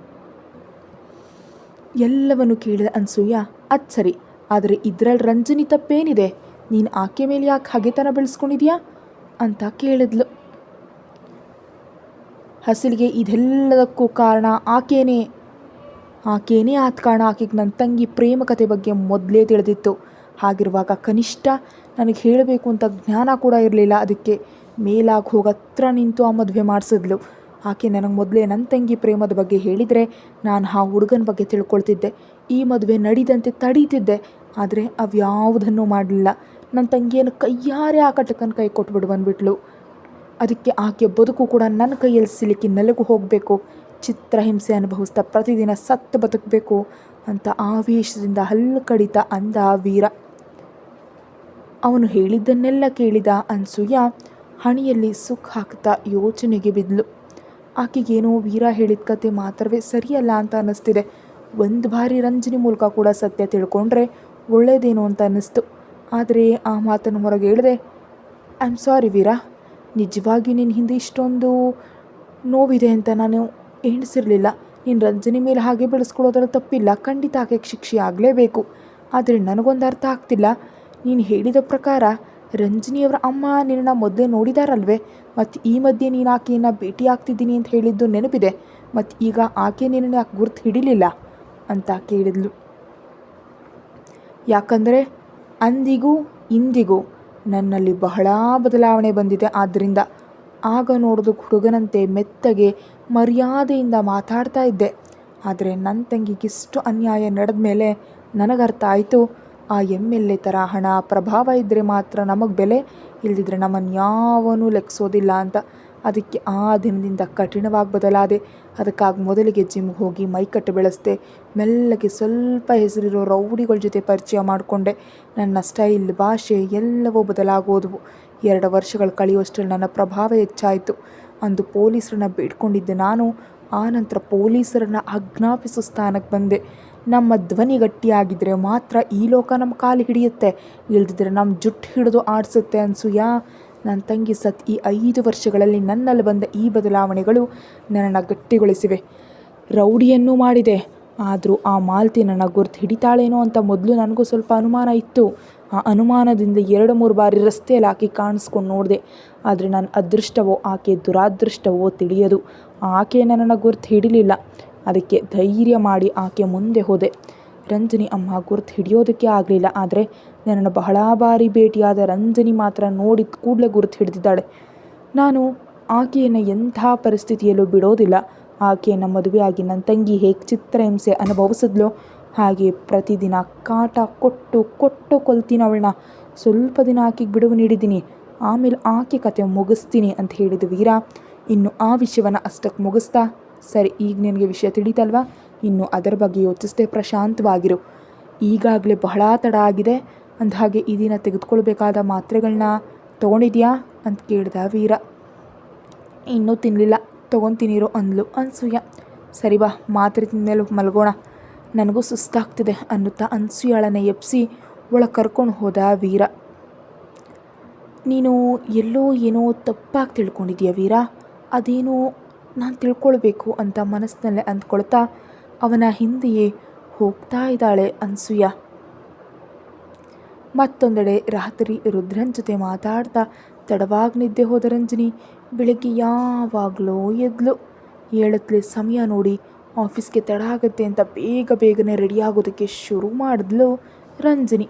ಎಲ್ಲವನ್ನು ಕೇಳಿದ ಅನಸೂಯ, ಅದು ಸರಿ, ಆದರೆ ಇದರಲ್ಲಿ ರಂಜನಿ ತಪ್ಪೇನಿದೆ? ನೀನು ಆಕೆ ಮೇಲೆ ಯಾಕೆ ಹಗೆತನ ಬೆಳೆಸ್ಕೊಂಡಿದ್ಯಾ ಅಂತ ಕೇಳಿದ್ಲು. ಹಸಿಲಿಗೆ ಇದೆಲ್ಲದಕ್ಕೂ ಕಾರಣ ಆಕೆನೇ ಆದ ಕಾರಣ. ಆಕೆಗೆ ನನ್ನ ತಂಗಿ ಪ್ರೇಮ ಕತೆ ಬಗ್ಗೆ ಮೊದಲೇ ತಿಳಿದಿತ್ತು. ಹಾಗಿರುವಾಗ ಕನಿಷ್ಠ ನನಗೆ ಹೇಳಬೇಕು ಅಂತ ಜ್ಞಾನ ಕೂಡ ಇರಲಿಲ್ಲ. ಅದಕ್ಕೆ ಮೇಲಾಗಿ ಹೋಗಿ ಹತ್ರ ನಿಂತು ಆ ಮದುವೆ ಮಾಡಿಸಿದ್ಲು. ಆಕೆ ನನಗೆ ಮೊದಲೇ ನನ್ನ ತಂಗಿ ಪ್ರೇಮದ ಬಗ್ಗೆ ಹೇಳಿದರೆ ನಾನು ಆ ಹುಡುಗನ ಬಗ್ಗೆ ತಿಳ್ಕೊಳ್ತಿದ್ದೆ, ಈ ಮದುವೆ ನಡೀದಂತೆ ತಡೀತಿದ್ದೆ. ಆದರೆ ಅವ್ಯಾವುದನ್ನೂ ಮಾಡಲಿಲ್ಲ. ನನ್ನ ತಂಗಿಯನ್ನು ಕೈಯಾರೆ ಆ ಕಟಕನ ಕೈ ಕೊಟ್ಬಿಟ್ಟು ಬಂದುಬಿಟ್ಲು. ಅದಕ್ಕೆ ಆಕೆ ಬದುಕು ಕೂಡ ನನ್ನ ಕೈಯಲ್ಲಿ ಸಿಲುಕಿ ನೆಲಗೂ ಹೋಗಬೇಕು, ಚಿತ್ರಹಿಂಸೆ ಅನುಭವಿಸ್ತಾ ಪ್ರತಿದಿನ ಸತ್ತು ಬದುಕಬೇಕು ಅಂತ ಆವೇಶದಿಂದ ಹಲ್ಲು ಕಡಿತ ಅಂದ ವೀರ. ಅವನು ಹೇಳಿದ್ದನ್ನೆಲ್ಲ ಕೇಳಿದ ಅನಸೂಯ ಹಣಿಯಲ್ಲಿ ಸುಖ ಹಾಕ್ತಾ ಯೋಚನೆಗೆ ಬಿದ್ಲು. ಆಕೆಗೇನೋ ವೀರ ಹೇಳಿದ ಕತೆ ಮಾತ್ರವೇ ಸರಿಯಲ್ಲ ಅಂತ ಅನ್ನಿಸ್ತಿದೆ. ಒಂದು ಬಾರಿ ರಂಜನಿ ಮೂಲಕ ಕೂಡ ಸತ್ಯ ತಿಳ್ಕೊಂಡ್ರೆ ಒಳ್ಳೆಯದೇನೋ ಅಂತ ಅನ್ನಿಸ್ತು. ಆದರೆ ಆ ಮಾತನ್ನು ಹೊರಗೆ ಹೇಳಿದೆ. ಐ ಆಮ್ ಸಾರಿ ವೀರ, ನಿಜವಾಗಿಯೂ ನಿನ್ನ ಹಿಂದೆ ಇಷ್ಟೊಂದು ನೋವಿದೆ ಅಂತ ನಾನು ಎಣಿಸಿರಲಿಲ್ಲ. ನೀನು ರಂಜನಿ ಮೇಲೆ ಹಾಗೆ ಬೆಳೆಸ್ಕೊಳ್ಳೋದ್ರಲ್ಲಿ ತಪ್ಪಿಲ್ಲ, ಖಂಡಿತ ಆಕೆಗೆ ಶಿಕ್ಷೆ ಆಗಲೇಬೇಕು. ಆದರೆ ನನಗೊಂದು ಅರ್ಥ ಆಗ್ತಿಲ್ಲ. ನೀನು ಹೇಳಿದ ಪ್ರಕಾರ ರಂಜನಿಯವರ ಅಮ್ಮ ನಿನ್ನ ಮೊದಲೇ ನೋಡಿದಾರಲ್ವೇ? ಮತ್ತು ಈ ಮಧ್ಯೆ ನೀನು ಆಕೆಯನ್ನು ಭೇಟಿ ಆಗ್ತಿದ್ದೀನಿ ಅಂತ ಹೇಳಿದ್ದು ನೆನಪಿದೆ. ಮತ್ತು ಈಗ ಆಕೆ ನಿನ್ನನ್ನು ಯಾಕೆ ಗುರ್ತು ಹಿಡಿಲಿಲ್ಲ ಅಂತ ಕೇಳಿದ್ಲು. ಯಾಕಂದರೆ ಅಂದಿಗೂ ಇಂದಿಗೂ ನನ್ನಲ್ಲಿ ಬಹಳ ಬದಲಾವಣೆ ಬಂದಿದೆ. ಆದ್ದರಿಂದ ಆಗ ನೋಡೋದಕ್ಕೆ ಹುಡುಗನಂತೆ ಮೆತ್ತಗೆ ಮರ್ಯಾದೆಯಿಂದ ಮಾತಾಡ್ತಾ ಇದ್ದೆ. ಆದರೆ ನನ್ನ ತಂಗಿಗಿಷ್ಟು ಅನ್ಯಾಯ ನಡೆದ ಮೇಲೆ ನನಗರ್ಥ ಆಯಿತು, ಆ MLA ಥರ ಹಣ ಪ್ರಭಾವ ಇದ್ದರೆ ಮಾತ್ರ ನಮಗೆ ಬೆಲೆ, ಇಲ್ಲದಿದ್ದರೆ ನಮ್ಮನ್ನು ಯಾವನೂ ಲೆಕ್ಕಿಸೋದಿಲ್ಲ ಅಂತ. ಅದಕ್ಕೆ ಆ ದಿನದಿಂದ ಕಠಿಣವಾಗಿ ಬದಲಾದೆ. ಅದಕ್ಕಾಗಿ ಮೊದಲಿಗೆ ಜಿಮ್ಗೆ ಹೋಗಿ ಮೈಕಟ್ಟು ಬೆಳೆಸ್ದೆ. ಮೆಲ್ಲಗೆ ಸ್ವಲ್ಪ ಹೆಸರಿರೋ ರೌಡಿಗಳ ಜೊತೆ ಪರಿಚಯ ಮಾಡಿಕೊಂಡೆ. ನನ್ನ ಸ್ಟೈಲ್, ಭಾಷೆ ಎಲ್ಲವೂ ಬದಲಾಗೋದವು. 2 ವರ್ಷಗಳು ಕಳೆಯುವಷ್ಟರಲ್ಲಿ ನನ್ನ ಪ್ರಭಾವ ಹೆಚ್ಚಾಯಿತು. ಅಂದು ಪೊಲೀಸರನ್ನ ಬೇಡ್ಕೊಂಡಿದ್ದೆ ನಾನು. ಆನಂತರ ಪೊಲೀಸರನ್ನು ಆಜ್ಞಾಪಿಸೋ ಸ್ಥಾನಕ್ಕೆ ಬಂದೆ. ನಮ್ಮ ಧ್ವನಿ ಗಟ್ಟಿಯಾಗಿದ್ದರೆ ಮಾತ್ರ ಈ ಲೋಕ ನಮ್ಮ ಕಾಲು ಹಿಡಿಯುತ್ತೆ, ಇಲ್ದಿದ್ರೆ ನಮ್ಮ ಜುಟ್ಟು ಹಿಡಿದು ಆಡಿಸುತ್ತೆ. ಅನ್ಸೂಯ, ನನ್ನ ತಂಗಿ ಸತ್ ಈ 5 ವರ್ಷಗಳಲ್ಲಿ ನನ್ನಲ್ಲಿ ಬಂದ ಈ ಬದಲಾವಣೆಗಳು ನನ್ನನ್ನು ಗಟ್ಟಿಗೊಳಿಸಿವೆ. ರೌಡಿಯನ್ನೂ ಮಾಡಿದೆ. ಆದರೂ ಆ ಮಾಲ್ತಿ ನನ್ನ ಗುರ್ತು ಹಿಡಿತಾಳೇನೋ ಅಂತ ಮೊದಲು ನನಗೂ ಸ್ವಲ್ಪ ಅನುಮಾನ ಇತ್ತು. ಆ ಅನುಮಾನದಿಂದ 2-3 ಬಾರಿ ರಸ್ತೆಯಲ್ಲಿ ಆಕೆ ಕಾಣಿಸ್ಕೊಂಡು ನೋಡಿದೆ. ಆದರೆ ನನ್ನ ಅದೃಷ್ಟವೋ ಆಕೆ ದುರಾದೃಷ್ಟವೋ ತಿಳಿಯದು. ಆಕೆ ನನ್ನನ್ನು ಗುರ್ತು ಹಿಡಿಲಿಲ್ಲ. ಅದಕ್ಕೆ ಧೈರ್ಯ ಮಾಡಿ ಆಕೆ ಮುಂದೆ ಹೋದೆ. ರಂಜನಿ ಅಮ್ಮ ಗುರ್ತು ಹಿಡಿಯೋದಕ್ಕೆ ಆಗಲಿಲ್ಲ. ಆದರೆ ನನ್ನನ್ನು ಬಹಳ ಬಾರಿ ಭೇಟಿಯಾದ ರಂಜನಿ ಮಾತ್ರ ನೋಡಿದ ಕೂಡಲೇ ಗುರ್ತು ಹಿಡಿದಿದ್ದಾಳೆ. ನಾನು ಆಕೆಯನ್ನು ಎಂಥ ಪರಿಸ್ಥಿತಿಯಲ್ಲೂ ಬಿಡೋದಿಲ್ಲ. ಆಕೆಯನ್ನು ಮದುವೆಯಾಗಿ ನನ್ನ ತಂಗಿ ಹೇಗೆ ಚಿತ್ರಹಿಂಸೆ ಅನುಭವಿಸಿದ್ಲೋ ಹಾಗೆ ಪ್ರತಿದಿನ ಕಾಟ ಕೊಟ್ಟು ಕೊಲ್ತೀನಿ ಅವಳನ್ನ. ಸ್ವಲ್ಪ ದಿನ ಆಕೆಗೆ ಬಿಡುವು ನೀಡಿದ್ದೀನಿ, ಆಮೇಲೆ ಆಕೆ ಕತೆ ಮುಗಿಸ್ತೀನಿ ಅಂತ ಹೇಳಿದ ವೀರ ಇನ್ನು ಆ ವಿಷಯವನ್ನು ಅಷ್ಟಕ್ಕೆ ಮುಗಿಸ್ತಾ, ಸರಿ ಈಗ ನಿನಗೆ ವಿಷಯ ತಿಳಿತಲ್ವಾ, ಇನ್ನು ಅದರ ಬಗ್ಗೆ ಯೋಚಿಸದೆ ಪ್ರಶಾಂತವಾಗಿರು. ಈಗಾಗಲೇ ಬಹಳ ತಡ ಆಗಿದೆ. ಅಂದಹಾಗೆ ಈ ದಿನ ತೆಗೆದುಕೊಳ್ಬೇಕಾದ ಮಾತ್ರೆಗಳನ್ನ ತೊಗೊಂಡಿದ್ಯಾ ಅಂತ ಕೇಳ್ದ ವೀರ. ಇನ್ನೂ ತಿನ್ನಲಿಲ್ಲ, ತೊಗೊತೀನಿರೋ ಅಂದ್ಲು ಅನ್ಸೂಯ. ಸರಿ ಬಾ, ಮಾತ್ರೆ ತಿಂದಮೇಲೆ ಮಲಗೋಣ, ನನಗೂ ಸುಸ್ತಾಗ್ತಿದೆ ಅನ್ನುತ್ತಾ ಅನ್ಸೂಯಾಳನ್ನು ಎಬ್ಬಿಸಿ ಒಳಗೆ ಕರ್ಕೊಂಡು ಹೋದ ವೀರ. ನೀನು ಎಲ್ಲೋ ಏನೋ ತಪ್ಪಾಗಿ ತಿಳ್ಕೊಂಡಿದ್ದೀಯ ವೀರ, ಅದೇನೋ ನಾನು ತಿಳ್ಕೊಳ್ಬೇಕು ಅಂತ ಮನಸ್ಸಿನಲ್ಲೇ ಅಂದ್ಕೊಳ್ತಾ ಅವನ ಹಿಂದೆಯೇ ಹೋಗ್ತಾ ಇದ್ದಾಳೆ ಅನ್ಸೂಯ. ಮತ್ತೊಂದೆಡೆ ರಾತ್ರಿ ರುದ್ರನ್ ಜೊತೆ ಮಾತಾಡ್ತಾ ತಡವಾಗಿ ನಿದ್ದೆ ಹೋದ ರಂಜನಿ ಬೆಳಗ್ಗೆ ಯಾವಾಗಲೂ ಎದ್ಲು. ಹೇಳತ್ಲೆ ಸಮಯ ನೋಡಿ ಆಫೀಸ್ಗೆ ತಡ ಆಗುತ್ತೆ ಅಂತ ಬೇಗನೆ ರೆಡಿಯಾಗೋದಕ್ಕೆ ಶುರು ಮಾಡಿದ್ಲು ರಂಜನಿ.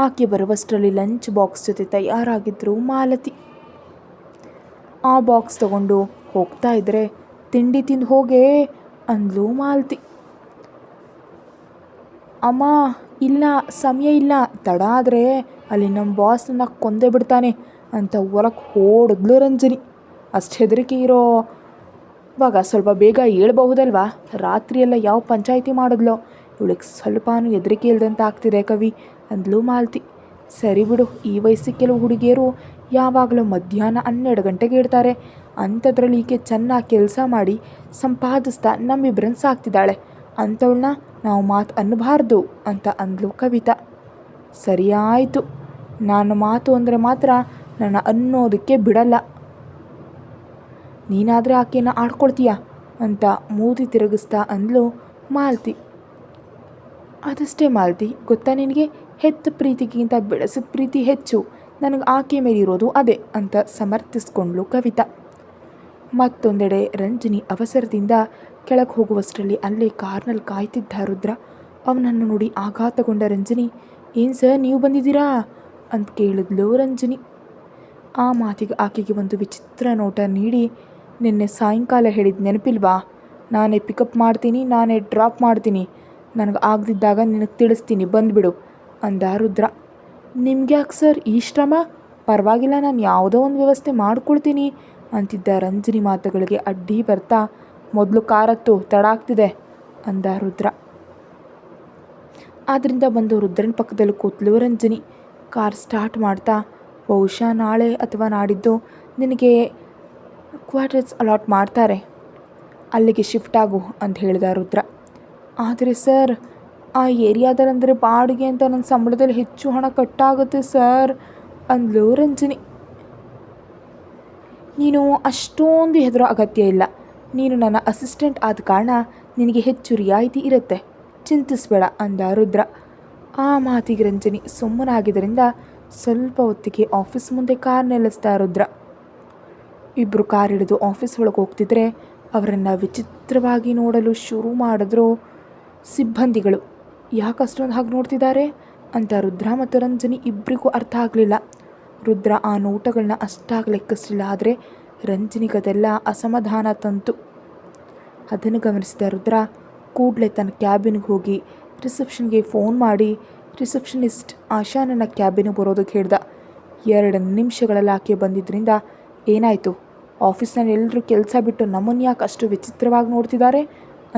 ಆಕೆ ಬರುವಷ್ಟರಲ್ಲಿ ಲಂಚ್ ಬಾಕ್ಸ್ ಜೊತೆ ತಯಾರಾಗಿದ್ದರು ಮಾಲತಿ. ಆ ಬಾಕ್ಸ್ ತಗೊಂಡು ಹೋಗ್ತಾ ಇದ್ರೆ, ತಿಂಡಿ ತಿಂದು ಹೋಗೇ ಅಂದ್ಲು ಮಾಲತಿ. ಅಮ್ಮ ಇಲ್ಲ, ಸಮಯ ಇಲ್ಲ, ತಡ ಆದರೆ ಅಲ್ಲಿ ನಮ್ಮ ಬಾಸ್ ನನ್ನ ಕೊಂದೇ ಬಿಡ್ತಾನೆ ಅಂತ ಹೊರಗೆ ಓಡಿದ್ಲು ರಂಜನಿ. ಅಷ್ಟು ಹೆದರಿಕೆ ಇರೋವಾಗ ಸ್ವಲ್ಪ ಬೇಗ ಹೇಳ್ಬಹುದಲ್ವಾ, ರಾತ್ರಿಯೆಲ್ಲ ಯಾವ ಪಂಚಾಯಿತಿ ಮಾಡಿದ್ಲೋ, ಇವಳಿಗೆ ಸ್ವಲ್ಪನೂ ಹೆದರಿಕೆ ಇಲ್ದಂತ ಆಗ್ತಿದೆ ಕವಿ ಅಂದ್ಲು ಮಾಲತಿ. ಸರಿ ಬಿಡು, ಈ ವಯಸ್ಸಿಗೆ ಕೆಲವು ಹುಡುಗಿಯರು ಯಾವಾಗಲೂ ಮಧ್ಯಾಹ್ನ 12 ಗಂಟೆಗೆ ಇಡ್ತಾರೆ, ಅಂಥದ್ರಲ್ಲಿ ಈಕೆ ಚೆನ್ನಾಗಿ ಕೆಲಸ ಮಾಡಿ ಸಂಪಾದಿಸ್ತಾ ನಮ್ಮಿಬ್ಬರನ್ನು ಸಾಕ್ತಿದ್ದಾಳೆ, ಅಂಥವಳನ್ನ ನಾವು ಮಾತು ಅನ್ನಬಾರ್ದು ಅಂತ ಅಂದ್ಲು ಕವಿತಾ. ಸರಿ ಆಯಿತು, ನಾನು ಮಾತು ಅಂದರೆ ಮಾತ್ರ ನನ್ನ ಅನ್ನೋದಕ್ಕೆ ಬಿಡಲ್ಲ, ನೀನಾದರೆ ಆಕೆಯನ್ನು ಆಡ್ಕೊಳ್ತೀಯ ಅಂತ ಮೂತಿ ತಿರುಗಿಸ್ತಾ ಅಂದ್ಲು ಮಾಲತಿ. ಅದಷ್ಟೇ ಮಾಲತಿ, ಗೊತ್ತಾ ನಿನಗೆ, ಹೆತ್ತ ಪ್ರೀತಿಗಿಂತ ಬೆಳೆಸಿದ ಪ್ರೀತಿ ಹೆಚ್ಚು, ನನಗೆ ಆಕೆ ಮೇಲಿರೋದು ಅದೇ ಅಂತ ಸಮರ್ಥಿಸ್ಕೊಂಡ್ಲು ಕವಿತಾ. ಮತ್ತೊಂದೆಡೆ ರಂಜನಿ ಅವಸರದಿಂದ ಕೆಳಗೆ ಹೋಗುವಷ್ಟರಲ್ಲಿ ಅಲ್ಲೇ ಕಾರ್ನಲ್ಲಿ ಕಾಯ್ತಿದ್ದ ರುದ್ರ ಅವನನ್ನು ನೋಡಿ ಆಘಾತಗೊಂಡ ರಂಜನಿ, ಏನು ಸರ್ ನೀವು ಬಂದಿದ್ದೀರಾ ಅಂತ ಕೇಳಿದ್ಲು ರಂಜನಿ. ಆ ಮಾತಿಗೆ ಆಕೆಗೆ ಒಂದು ವಿಚಿತ್ರ ನೋಟ ನೀಡಿ, ನಿನ್ನೆ ಸಾಯಂಕಾಲ ಹೇಳಿದ ನೆನಪಿಲ್ವಾ, ನಾನೇ ಪಿಕಪ್ ಮಾಡ್ತೀನಿ, ನಾನೇ ಡ್ರಾಪ್ ಮಾಡ್ತೀನಿ, ನನಗೆ ಆಗದಿದ್ದಾಗ ನಿನಗೆ ತಿಳಿಸ್ತೀನಿ, ಬಂದುಬಿಡು ಅಂದ ರುದ್ರ. ನಿಮ್ಗೆ ಯಾಕೆ ಸರ್ ಈ ಶ್ರಮ, ಪರವಾಗಿಲ್ಲ, ನಾನು ಯಾವುದೋ ಒಂದು ವ್ಯವಸ್ಥೆ ಮಾಡ್ಕೊಳ್ತೀನಿ ಅಂತಿದ್ದ ರಂಜನಿ ಮಾತುಗಳಿಗೆ ಅಡ್ಡಿ ಬರ್ತಾ, ಮೊದಲು ಕಾರತ್ತು, ತಡ ಆಗ್ತಿದೆ ಅಂದ ರುದ್ರ. ಆದ್ದರಿಂದ ಬಂದು ರುದ್ರನ ಪಕ್ಕದಲ್ಲಿ ಕೂತ್ಲು ರಂಜನಿ. ಕಾರ್ ಸ್ಟಾರ್ಟ್ ಮಾಡ್ತಾ, ಬಹುಶಃ ನಾಳೆ ಅಥವಾ ನಾಡಿದ್ದು ನಿನಗೆ ಕ್ವಾರ್ಟರ್ಸ್ ಅಲಾಟ್ ಮಾಡ್ತಾರೆ, ಅಲ್ಲಿಗೆ ಶಿಫ್ಟ್ ಆಗು ಅಂತ ಹೇಳಿದ ರುದ್ರ. ಆದರೆ ಸರ್, ಆ ಏರಿಯಾದಲ್ಲಂದರೆ ಬಾಡಿಗೆ ಅಂತ ನನ್ನ ಸಂಬಳದಲ್ಲಿ ಹೆಚ್ಚು ಹಣ ಕಟ್ಟಾಗುತ್ತೆ ಸರ್ ಅಂದ್ಲು ರಂಜನಿ. ನೀನು ಅಷ್ಟೊಂದು ಹೆದರೋ ಅಗತ್ಯ ಇಲ್ಲ, ನೀನು ನನ್ನ ಅಸಿಸ್ಟೆಂಟ್ ಆದ ಕಾರಣ ನಿನಗೆ ಹೆಚ್ಚು ರಿಯಾಯಿತಿ ಇರುತ್ತೆ, ಚಿಂತಿಸಬೇಡ ಅಂದ ರುದ್ರ. ಆ ಮಾತಿಗೆ ರಂಜನಿ ಸುಮ್ಮನಾಗಿದ್ದರಿಂದ ಸ್ವಲ್ಪ ಹೊತ್ತಿಗೆ ಆಫೀಸ್ ಮುಂದೆ ಕಾರ್ ನಿಲ್ಲಿಸ್ತಾ ರುದ್ರ. ಇಬ್ಬರು ಕಾರ್ ಹಿಡಿದು ಆಫೀಸ್ ಒಳಗೆ ಹೋಗ್ತಿದ್ರೆ ಅವರನ್ನು ವಿಚಿತ್ರವಾಗಿ ನೋಡಲು ಶುರು ಮಾಡಿದ್ರು ಸಿಬ್ಬಂದಿಗಳು. ಯಾಕಷ್ಟೊಂದು ಹಾಗೆ ನೋಡ್ತಿದ್ದಾರೆ ಅಂತ ರುದ್ರ ಮತ್ತು ರಂಜನಿ ಇಬ್ಬರಿಗೂ ಅರ್ಥ ಆಗಲಿಲ್ಲ. ರುದ್ರ ಆ ನೋಟಗಳನ್ನ ಅಷ್ಟಾಗಿ ಲೆಕ್ಕಿಸಲಿಲ್ಲ, ಆದರೆ ರಂಜನಿಗದೆಲ್ಲ ಅಸಮಾಧಾನ ತಂತು. ಅದನ್ನು ಗಮನಿಸಿದ ರುದ್ರ ಕೂಡಲೇ ತನ್ನ ಕ್ಯಾಬಿನ್ಗೆ ಹೋಗಿ ರಿಸೆಪ್ಷನ್ಗೆ ಫೋನ್ ಮಾಡಿ ರಿಸೆಪ್ಷನಿಸ್ಟ್ ಆಶಾ ನನ್ನ ಕ್ಯಾಬಿನ್ಗೆ ಬರೋದಕ್ಕೆ ಹೇಳ್ದ. 2 ನಿಮಿಷಗಳಲ್ಲಿ ಆಕೆ ಬಂದಿದ್ದರಿಂದ, ಏನಾಯಿತು, ಆಫೀಸ್ನಲ್ಲಿ ಎಲ್ಲರೂ ಕೆಲಸ ಬಿಟ್ಟು ನಮ್ಮನ್ನು ಯಾಕೆ ಅಷ್ಟು ವಿಚಿತ್ರವಾಗಿ ನೋಡ್ತಿದ್ದಾರೆ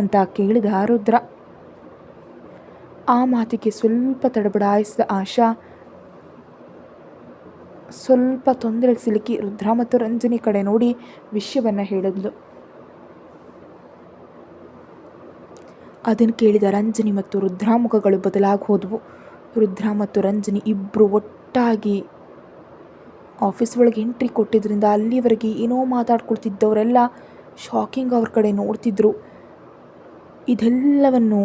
ಅಂತ ಕೇಳಿದ ರುದ್ರ. ಆ ಮಾತಿಗೆ ಸ್ವಲ್ಪ ತಡಬಡಾಯಿಸಿದ ಆಶಾ, ಸ್ವಲ್ಪ ತೊಂದರೆಗೆ ಸಿಲುಕಿ ರುದ್ರ ಮತ್ತು ರಂಜನಿ ಕಡೆ ನೋಡಿ ವಿಷಯವನ್ನು ಹೇಳಿದ್ಲು. ಅದನ್ನು ಕೇಳಿದ ರಂಜನಿ ಮತ್ತು ರುದ್ರ ಮುಖಗಳು ಬದಲಾಗಿ ಹೋದವು. ರುದ್ರ ಮತ್ತು ರಂಜನಿ ಇಬ್ಬರು ಒಟ್ಟಾಗಿ ಆಫೀಸ್ ಒಳಗೆ ಎಂಟ್ರಿ ಕೊಟ್ಟಿದ್ದರಿಂದ ಅಲ್ಲಿವರೆಗೆ ಏನೋ ಮಾತಾಡ್ಕೊಳ್ತಿದ್ದವರೆಲ್ಲ ಶಾಕಿಂಗ್ ಅವ್ರ ಕಡೆ ನೋಡ್ತಿದ್ರು. ಇದೆಲ್ಲವನ್ನು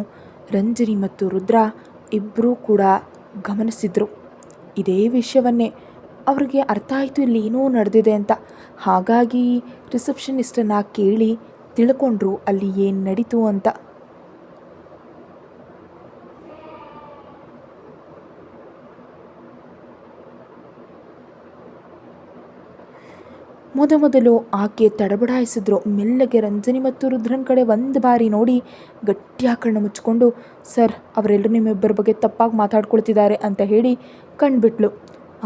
ರಂಜನಿ ಮತ್ತು ರುದ್ರ ಇಬ್ಬರೂ ಕೂಡ ಗಮನಿಸಿದ್ರು. ಇದೇ ವಿಷಯವನ್ನೇ ಅವ್ರಿಗೆ ಅರ್ಥ ಆಯಿತು, ಇಲ್ಲಿ ಏನೋ ನಡೆದಿದೆ ಅಂತ. ಹಾಗಾಗಿ ರಿಸೆಪ್ಷನಿಸ್ಟನ್ನು ಕೇಳಿ ತಿಳ್ಕೊಂಡ್ರು ಅಲ್ಲಿ ಏನು ನಡೀತು ಅಂತ. ಮೊದಲು ಆಕೆ ತಡಬಡಾಯಿಸಿದ್ರು. ಮೆಲ್ಲಗೆ ರಂಜನಿ ಮತ್ತು ರುದ್ರನ್ ಕಡೆ ಒಂದು ಬಾರಿ ನೋಡಿ ಗಟ್ಟಿಯಾಗಿ ಕಣ್ಣು ಮುಚ್ಚಿಕೊಂಡು, ಸರ್, ಅವರೆಲ್ಲರೂ ನಿಮ್ಮಿಬ್ಬರ ಬಗ್ಗೆ ತಪ್ಪಾಗಿ ಮಾತಾಡ್ಕೊಳ್ತಿದ್ದಾರೆ ಅಂತ ಹೇಳಿ ಕಣ್ಬಿಟ್ಲು.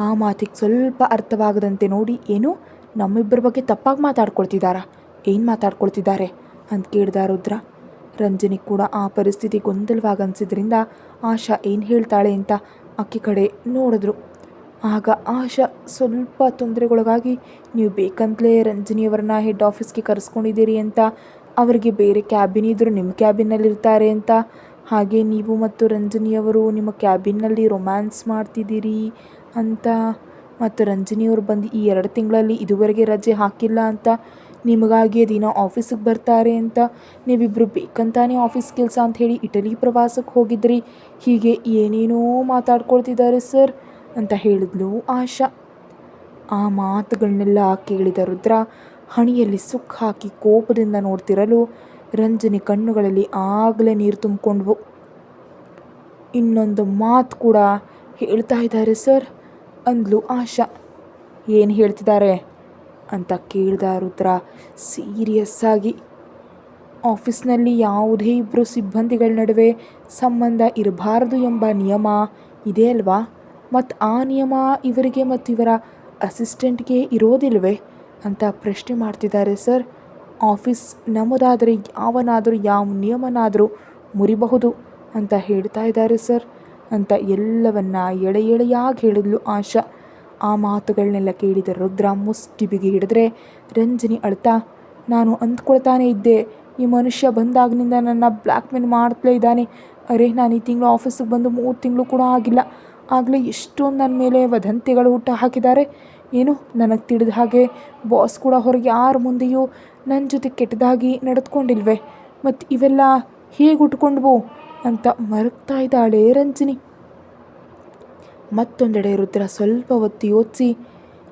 ಆ ಮಾತಿಗೆ ಸ್ವಲ್ಪ ಅರ್ಥವಾಗದಂತೆ ನೋಡಿ, ಏನು, ನಮ್ಮಿಬ್ಬರ ಬಗ್ಗೆ ತಪ್ಪಾಗಿ ಮಾತಾಡ್ಕೊಳ್ತಿದ್ದಾರಾ? ಏನು ಮಾತಾಡ್ಕೊಳ್ತಿದ್ದಾರೆ ಅಂತ ಕೇಳ್ದ ರುದ್ರ. ರಂಜನಿ ಕೂಡ ಆ ಪರಿಸ್ಥಿತಿ ಗೊಂದಲವಾಗಿ ಅನಿಸಿದ್ರಿಂದ ಆಶಾ ಏನು ಹೇಳ್ತಾಳೆ ಅಂತ ಆಕೆ ಕಡೆ ನೋಡಿದ್ರು. ಆಗ ಆಶಾ ಸ್ವಲ್ಪ ತೊಂದರೆಗೊಳಗಾಗಿ, ನೀವು ಬೇಕಂತಲೇ ರಂಜನಿಯವರನ್ನ ಹೆಡ್ ಆಫೀಸ್ಗೆ ಕರೆಸ್ಕೊಂಡಿದ್ದೀರಿ ಅಂತ, ಅವರಿಗೆ ಬೇರೆ ಕ್ಯಾಬಿನ್ ಇದ್ದರೂ ನಿಮ್ಮ ಕ್ಯಾಬಿನ್ನಲ್ಲಿರ್ತಾರೆ ಅಂತ, ಹಾಗೆ ನೀವು ಮತ್ತು ರಂಜನಿಯವರು ನಿಮ್ಮ ಕ್ಯಾಬಿನ್ನಲ್ಲಿ ರೊಮ್ಯಾನ್ಸ್ ಮಾಡ್ತಿದ್ದೀರಿ ಅಂತ, ಮತ್ತು ರಂಜನಿಯವರು ಬಂದು ಈ 2 ತಿಂಗಳಲ್ಲಿ ಇದುವರೆಗೆ ರಜೆ ಹಾಕಿಲ್ಲ ಅಂತ, ನಿಮಗಾಗಿ ದಿನ ಆಫೀಸಿಗೆ ಬರ್ತಾರೆ ಅಂತ, ನೀವಿಬ್ಬರು ಬೇಕಂತಾನೆ ಆಫೀಸ್ ಕೆಲಸ ಅಂತ ಹೇಳಿ ಇಟಲಿ ಪ್ರವಾಸಕ್ಕೆ ಹೋಗಿದ್ರಿ, ಹೀಗೆ ಏನೇನೋ ಮಾತಾಡ್ಕೊಳ್ತಿದ್ದಾರೆ ಸರ್ ಅಂತ ಹೇಳಿದ್ಲು ಆಶಾ. ಆ ಮಾತುಗಳನ್ನೆಲ್ಲ ಕೇಳಿದ ರುದ್ರ ಹಣಿಯಲ್ಲಿ ಸುಕ್ಕ ಹಾಕಿ ಕೋಪದಿಂದ ನೋಡ್ತಿರಲು ರಂಜನಿ ಕಣ್ಣುಗಳಲ್ಲಿ ಆಗಲೇ ನೀರು ತುಂಬಿಕೊಂಡ್ವು. ಇನ್ನೊಂದು ಮಾತು ಕೂಡ ಹೇಳ್ತಾ ಇದ್ದಾರೆ ಸರ್ ಅಂದ್ಲು ಆಶಾ. ಏನು ಹೇಳ್ತಿದ್ದಾರೆ ಅಂತ ಕೇಳಿದ ರುದ್ರ ಸೀರಿಯಸ್ ಆಗಿ. ಆಫೀಸ್ನಲ್ಲಿ ಯಾವುದೇ ಇಬ್ಬರು ಸಿಬ್ಬಂದಿಗಳ ನಡುವೆ ಸಂಬಂಧ ಇರಬಾರದು ಎಂಬ ನಿಯಮ ಇದೆ ಅಲ್ವಾ? ಮತ್ತು ಆ ನಿಯಮ ಇವರಿಗೆ ಮತ್ತು ಇವರ ಅಸಿಸ್ಟೆಂಟ್ಗೆ ಇರೋದಿಲ್ವೇ ಅಂತ ಪ್ರಶ್ನೆ ಮಾಡ್ತಿದ್ದಾರೆ ಸರ್. ಆಫೀಸ್ ನಮ್ಮದಾದರೆ ಯಾವನಾದರೂ ಯಾವ ನಿಯಮನಾದರೂ ಮುರಿಬಹುದು ಅಂತ ಹೇಳ್ತಾ ಇದ್ದಾರೆ ಸರ್ ಅಂತ ಎಲ್ಲವನ್ನ ಎಳೆಯಾಗಿ ಹೇಳಿದ್ಲು ಆಶಾ. ಆ ಮಾತುಗಳನ್ನೆಲ್ಲ ಕೇಳಿದ ರುದ್ರ ಮುಷ್ಟಿ ಬಿಗಿ ಹಿಡಿದ್ರೆ ರಂಜನಿ ಅಳ್ತಾ, ನಾನು ಅಂದ್ಕೊಳ್ತಾನೆ ಇದ್ದೆ, ಈ ಮನುಷ್ಯ ಬಂದಾಗಿನಿಂದ ನನ್ನ ಬ್ಲ್ಯಾಕ್ ಮೇಲ್ ಮಾಡ್ತಲೇ ಇದ್ದಾನೆ. ಅರೆ, ನಾನು ಈ ತಿಂಗಳು ಆಫೀಸಿಗೆ ಬಂದು 3 ತಿಂಗಳು ಕೂಡ ಆಗಿಲ್ಲ, ಆಗಲೇ ಎಷ್ಟೊಂದು ನನ್ನ ಮೇಲೆ ವದಂತಿಗಳು ಹುಟ್ಟು ಹಾಕಿದ್ದಾರೆ. ಏನು, ನನಗೆ ತಿಳಿದ ಹಾಗೆ ಬಾಸ್ ಕೂಡ ಹೊರಗೆ ಯಾರ ಮುಂದೆಯೂ ನನ್ನ ಜೊತೆ ಕೆಟ್ಟದಾಗಿ ನಡೆದುಕೊಂಡಿಲ್ವೇ? ಮತ್ತು ಇವೆಲ್ಲ ಹೇಗೆ ಉಟ್ಕೊಂಡ್ವು ಅಂತ ಮರಗ್ತಾ ಇದ್ದಾಳೆ ರಂಜನಿ. ಮತ್ತೊಂದೆಡೆ ರುದ್ರ ಸ್ವಲ್ಪ ಹೊತ್ತು ಯೋಚಿಸಿ,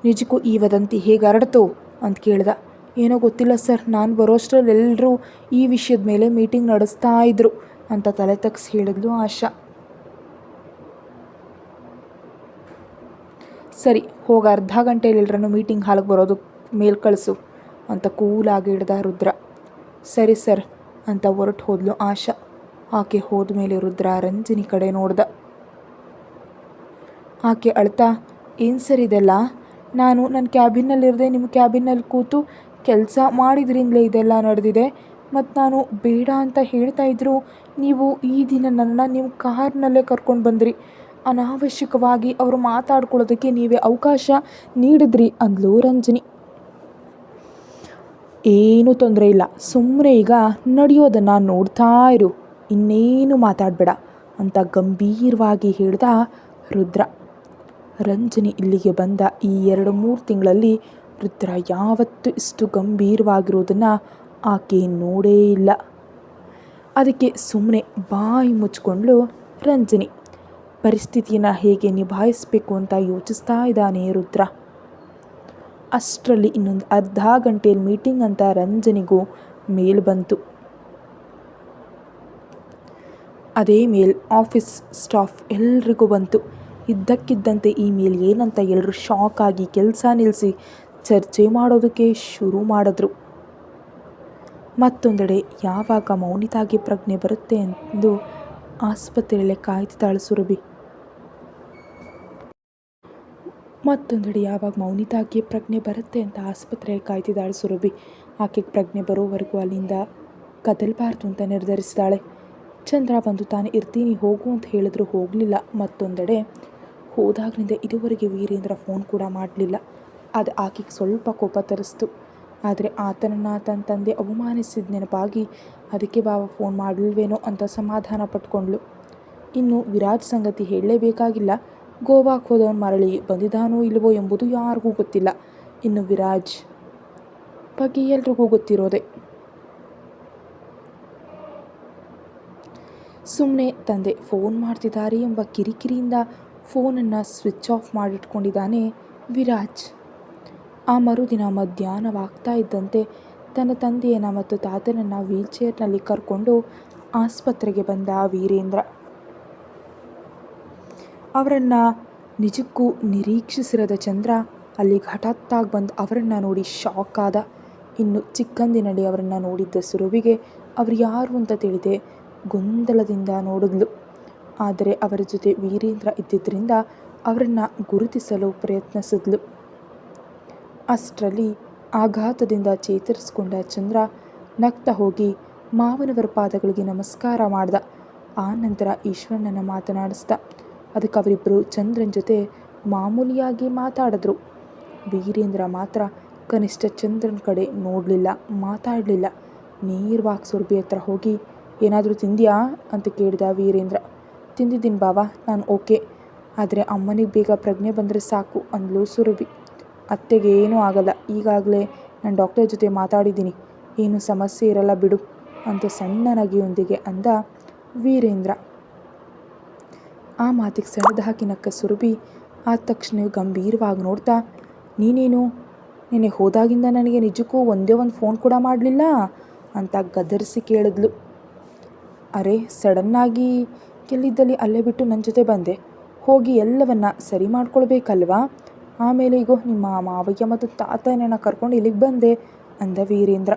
ನಿಜಕ್ಕೂ ಈ ವದಂತಿ ಹೇಗೆ ಹರಡ್ತು ಅಂತ ಕೇಳ್ದ. ಏನೋ ಗೊತ್ತಿಲ್ಲ ಸರ್, ನಾನು ಬರೋಷ್ಟರಲ್ಲಿ ಎಲ್ಲರೂ ಈ ವಿಷಯದ ಮೇಲೆ ಮೀಟಿಂಗ್ ನಡೆಸ್ತಾ ಇದ್ರು ಅಂತ ತಲೆ ತಗ್ಸಿ ಹೇಳಿದ್ಲು ಆಶಾ. ಸರಿ, ಹೋಗಿ ಅರ್ಧ ಗಂಟೆಯಲ್ಲಿ ಎಲ್ಲರನ್ನು ಮೀಟಿಂಗ್ ಹಾಲ್ಗೆ ಬರೋದು ಮೇಲ್ ಕಳಿಸು ಅಂತ ಕೂಲಾಗಿ ಹಿಡ್ದ ರುದ್ರ. ಸರಿ ಸರ್ ಅಂತ ಹೊರಟು ಹೋದ್ಲು ಆಶಾ. ಆಕೆ ಹೋದ ಮೇಲೆ ರುದ್ರ ರಂಜನಿ ಕಡೆ ನೋಡ್ದ. ಆಕೆ ಅಳ್ತಾ, ಏನು ಸರ್ ಇದೆಲ್ಲ? ನಾನು ನನ್ನ ಕ್ಯಾಬಿನ್ನಲ್ಲಿರದೆ ನಿಮ್ಮ ಕ್ಯಾಬಿನ್ನಲ್ಲಿ ಕೂತು ಕೆಲಸ ಮಾಡಿದ್ರಿಂದಲೇ ಇದೆಲ್ಲ ನಡೆದಿದೆ. ಮತ್ತು ನಾನು ಬೇಡ ಅಂತ ಹೇಳ್ತಾ ಇದ್ದರೂ ನೀವು ಈ ದಿನ ನನ್ನ ನಿಮ್ಮ ಕಾರ್ನಲ್ಲೇ ಕರ್ಕೊಂಡು ಬಂದ್ರಿ. ಅನಾವಶ್ಯಕವಾಗಿ ಅವರು ಮಾತಾಡ್ಕೊಳ್ಳೋದಕ್ಕೆ ನೀವೇ ಅವಕಾಶ ನೀಡಿದ್ರಿ ಅಂದ್ಲು ರಂಜನಿ. ಏನೂ ತೊಂದರೆ ಇಲ್ಲ, ಸುಮ್ಮನೆ ಈಗ ನಡೆಯೋದನ್ನು ನೋಡ್ತಾ ಇರು, ಇನ್ನೇನು ಮಾತಾಡಬೇಡ ಅಂತ ಗಂಭೀರವಾಗಿ ಹೇಳ್ದ ರುದ್ರ. ರಂಜನಿ ಇಲ್ಲಿಗೆ ಬಂದ ಈ 2-3 ತಿಂಗಳಲ್ಲಿ ರುದ್ರ ಯಾವತ್ತೂ ಇಷ್ಟು ಗಂಭೀರವಾಗಿರೋದನ್ನು ಆಕೆ ನೋಡೇ ಇಲ್ಲ. ಅದಕ್ಕೆ ಸುಮ್ಮನೆ ಬಾಯಿ ಮುಚ್ಕೊಂಡ್ಲು ರಂಜನಿ. ಪರಿಸ್ಥಿತಿಯನ್ನು ಹೇಗೆ ನಿಭಾಯಿಸಬೇಕು ಅಂತ ಯೋಚಿಸ್ತಾ ಇದ್ದಾನೆ ರುದ್ರ. ಅಷ್ಟರಲ್ಲಿ ಇನ್ನೊಂದು ಅರ್ಧ ಗಂಟೆಯಲ್ಲಿ ಮೀಟಿಂಗ್ ಅಂತ ರಂಜನಿಗೂ ಮೇಲ್ ಬಂತು. ಅದೇ ಮೇಲ್ ಆಫೀಸ್ ಸ್ಟಾಫ್ ಎಲ್ರಿಗೂ ಬಂತು. ಇದ್ದಕ್ಕಿದ್ದಂತೆ ಈ ಮೇಲ್ ಏನಂತ ಎಲ್ಲರೂ ಶಾಕ್ ಆಗಿ ಕೆಲಸ ನಿಲ್ಲಿಸಿ ಚರ್ಚೆ ಮಾಡೋದಕ್ಕೆ ಶುರು ಮಾಡಿದ್ರು. ಮತ್ತೊಂದೆಡೆ ಯಾವಾಗ ಮೌನಿತಾಗೆ ಪ್ರಜ್ಞೆ ಬರುತ್ತೆ ಎಂದು ಆಸ್ಪತ್ರೆಯಲ್ಲೇ ಕಾಯ್ತಿದ್ದಾಳೆ ಸುರಭಿ. ಆಕೆಗೆ ಪ್ರಜ್ಞೆ ಬರೋವರೆಗೂ ಅಲ್ಲಿಂದ ಕದಲಬಾರ್ದು ಅಂತ ನಿರ್ಧರಿಸಿದಾಳೆ. ಚಂದ್ರ ಬಂದು ತಾನು ಇರ್ತೀನಿ ಹೋಗು ಅಂತ ಹೇಳಿದ್ರು ಹೋಗಲಿಲ್ಲ. ಮತ್ತೊಂದೆಡೆ ಹೋದಾಗಲಿಂದ ಇದುವರೆಗೆ ವೀರೇಂದ್ರ ಫೋನ್ ಕೂಡ ಮಾಡಲಿಲ್ಲ. ಅದು ಆಕೆಗೆ ಸ್ವಲ್ಪ ಕೋಪ ತರಿಸ್ತು. ಆದರೆ ಆತನನ್ನು ತನ್ನ ತಂದೆ ಅವಮಾನಿಸಿದ ನೆನಪಾಗಿ ಅದಕ್ಕೆ ಬಾವ ಫೋನ್ ಮಾಡಲಿಲ್ವೇನೋ ಅಂತ ಸಮಾಧಾನ ಪಟ್ಕೊಂಡ್ಳು. ಇನ್ನು ವಿರಾಜ್ ಸಂಗತಿ ಹೇಳಲೇಬೇಕಾಗಿಲ್ಲ. ಗೋವಾಕ್ಕೆ ಹೋದವನು ಮರಳಿ ಬಂದಿದ್ದಾನೋ ಇಲ್ಲವೋ ಎಂಬುದು ಯಾರಿಗೂ ಗೊತ್ತಿಲ್ಲ. ಇನ್ನು ವಿರಾಜ್ ಬಗ್ಗೆ ಎಲ್ರಿಗೂ ಗೊತ್ತಿರೋದೆ. ಸುಮ್ಮನೆ ತಂದೆ ಫೋನ್ ಮಾಡ್ತಿದ್ದಾರೆ ಎಂಬ ಕಿರಿಕಿರಿಯಿಂದ ಫೋನನ್ನು ಸ್ವಿಚ್ ಆಫ್ ಮಾಡಿಟ್ಕೊಂಡಿದ್ದಾನೆ ವಿರಾಜ್. ಆ ಮರುದಿನ ಮಧ್ಯಾಹ್ನವಾಗ್ತಾ ಇದ್ದಂತೆ ತನ್ನ ತಂದೆಯನ್ನು ಮತ್ತು ತಾತನನ್ನು ವೀಲ್ಚೇರ್ನಲ್ಲಿ ಕರ್ಕೊಂಡು ಆಸ್ಪತ್ರೆಗೆ ಬಂದ ವೀರೇಂದ್ರ. ಅವರನ್ನು ನಿಜಕ್ಕೂ ನಿರೀಕ್ಷಿಸಿರದ ಚಂದ್ರ ಅಲ್ಲಿಗೆ ಹಠಾತ್ತಾಗಿ ಬಂದು ಅವರನ್ನು ನೋಡಿ ಶಾಕ್ ಆದ. ಇನ್ನು ಚಿಕ್ಕಂದಿನಲ್ಲಿ ಅವರನ್ನು ನೋಡಿದ್ದ ಸುರುವಿಗೆ ಅವರು ಯಾರು ಅಂತ ತಿಳಿದೆ ಗೊಂದಲದಿಂದ ನೋಡಿದ್ಲು. ಆದರೆ ಅವರ ಜೊತೆ ವೀರೇಂದ್ರ ಇದ್ದಿದ್ದರಿಂದ ಅವರನ್ನು ಗುರುತಿಸಲು ಪ್ರಯತ್ನಿಸಿದ್ಲು. ಅಷ್ಟರಲ್ಲಿ ಆಘಾತದಿಂದ ಚೇತರಿಸಿಕೊಂಡ ಚಂದ್ರ ನಗ್ತಾ ಹೋಗಿ ಮಾವನವರ ಪಾದಗಳಿಗೆ ನಮಸ್ಕಾರ ಮಾಡ್ದ. ಆ ನಂತರ ಈಶ್ವರನನ್ನು ಮಾತನಾಡಿಸ್ದ. ಅದಕ್ಕೆ ಅವರಿಬ್ಬರು ಚಂದ್ರನ ಜೊತೆ ಮಾಮೂಲಿಯಾಗಿ ಮಾತಾಡಿದ್ರು. ವೀರೇಂದ್ರ ಮಾತ್ರ ಕನಿಷ್ಠ ಚಂದ್ರನ ಕಡೆ ನೋಡಲಿಲ್ಲ, ಮಾತಾಡಲಿಲ್ಲ. ನೇರವಾಗಿ ಸುರಭಿ ಹತ್ರ ಹೋಗಿ ಏನಾದರೂ ತಿಂದ್ಯಾ ಅಂತ ಕೇಳಿದ ವೀರೇಂದ್ರ. ತಿಂದಿದ್ದೀನಿ ಬಾವ, ನಾನು ಓಕೆ. ಆದರೆ ಅಮ್ಮನಿಗೆ ಬೇಗ ಪ್ರಜ್ಞೆ ಬಂದರೆ ಸಾಕು ಅಂದ್ಲು ಸುರಭಿ. ಅತ್ತೆಗೆ ಏನೂ ಆಗಲ್ಲ, ಈಗಾಗಲೇ ನಾನು ಡಾಕ್ಟರ್ ಜೊತೆ ಮಾತಾಡಿದ್ದೀನಿ, ಏನು ಸಮಸ್ಯೆ ಇರಲ್ಲ ಬಿಡು ಅಂತ ಸಣ್ಣ ನಗೆಯೊಂದಿಗೆ ಅಂದ ವೀರೇಂದ್ರ. ಆ ಮಾತಿಗೆ ಸೆಳೆದು ಹಾಕಿ ನಕ್ಕ ಸುರಭಿ ಆದ ತಕ್ಷಣ ಗಂಭೀರವಾಗಿ ನೋಡ್ತಾ, ನೀನೇನು ನೆನೆ ಹೋದಾಗಿಂದ ನನಗೆ ನಿಜಕ್ಕೂ ಒಂದೇ ಒಂದು ಫೋನ್ ಕೂಡ ಮಾಡಲಿಲ್ಲ ಅಂತ ಗದರಿಸಿ ಕೇಳಿದ್ಲು. ಅರೆ, ಸಡನ್ನಾಗಿ ಎಲ್ಲಿದ್ದಲ್ಲಿ ಅಲ್ಲೇ ಬಿಟ್ಟು ನನ್ನ ಜೊತೆ ಬಂದೆ, ಹೋಗಿ ಎಲ್ಲವನ್ನ ಸರಿ ಮಾಡ್ಕೊಳ್ಬೇಕಲ್ವಾ? ಆಮೇಲೆ ಈಗೋ ನಿಮ್ಮ ಮಾವಯ್ಯ ಮತ್ತು ತಾತನನ್ನು ಕರ್ಕೊಂಡು ಇಲ್ಲಿಗೆ ಬಂದೆ ಅಂದ ವೀರೇಂದ್ರ.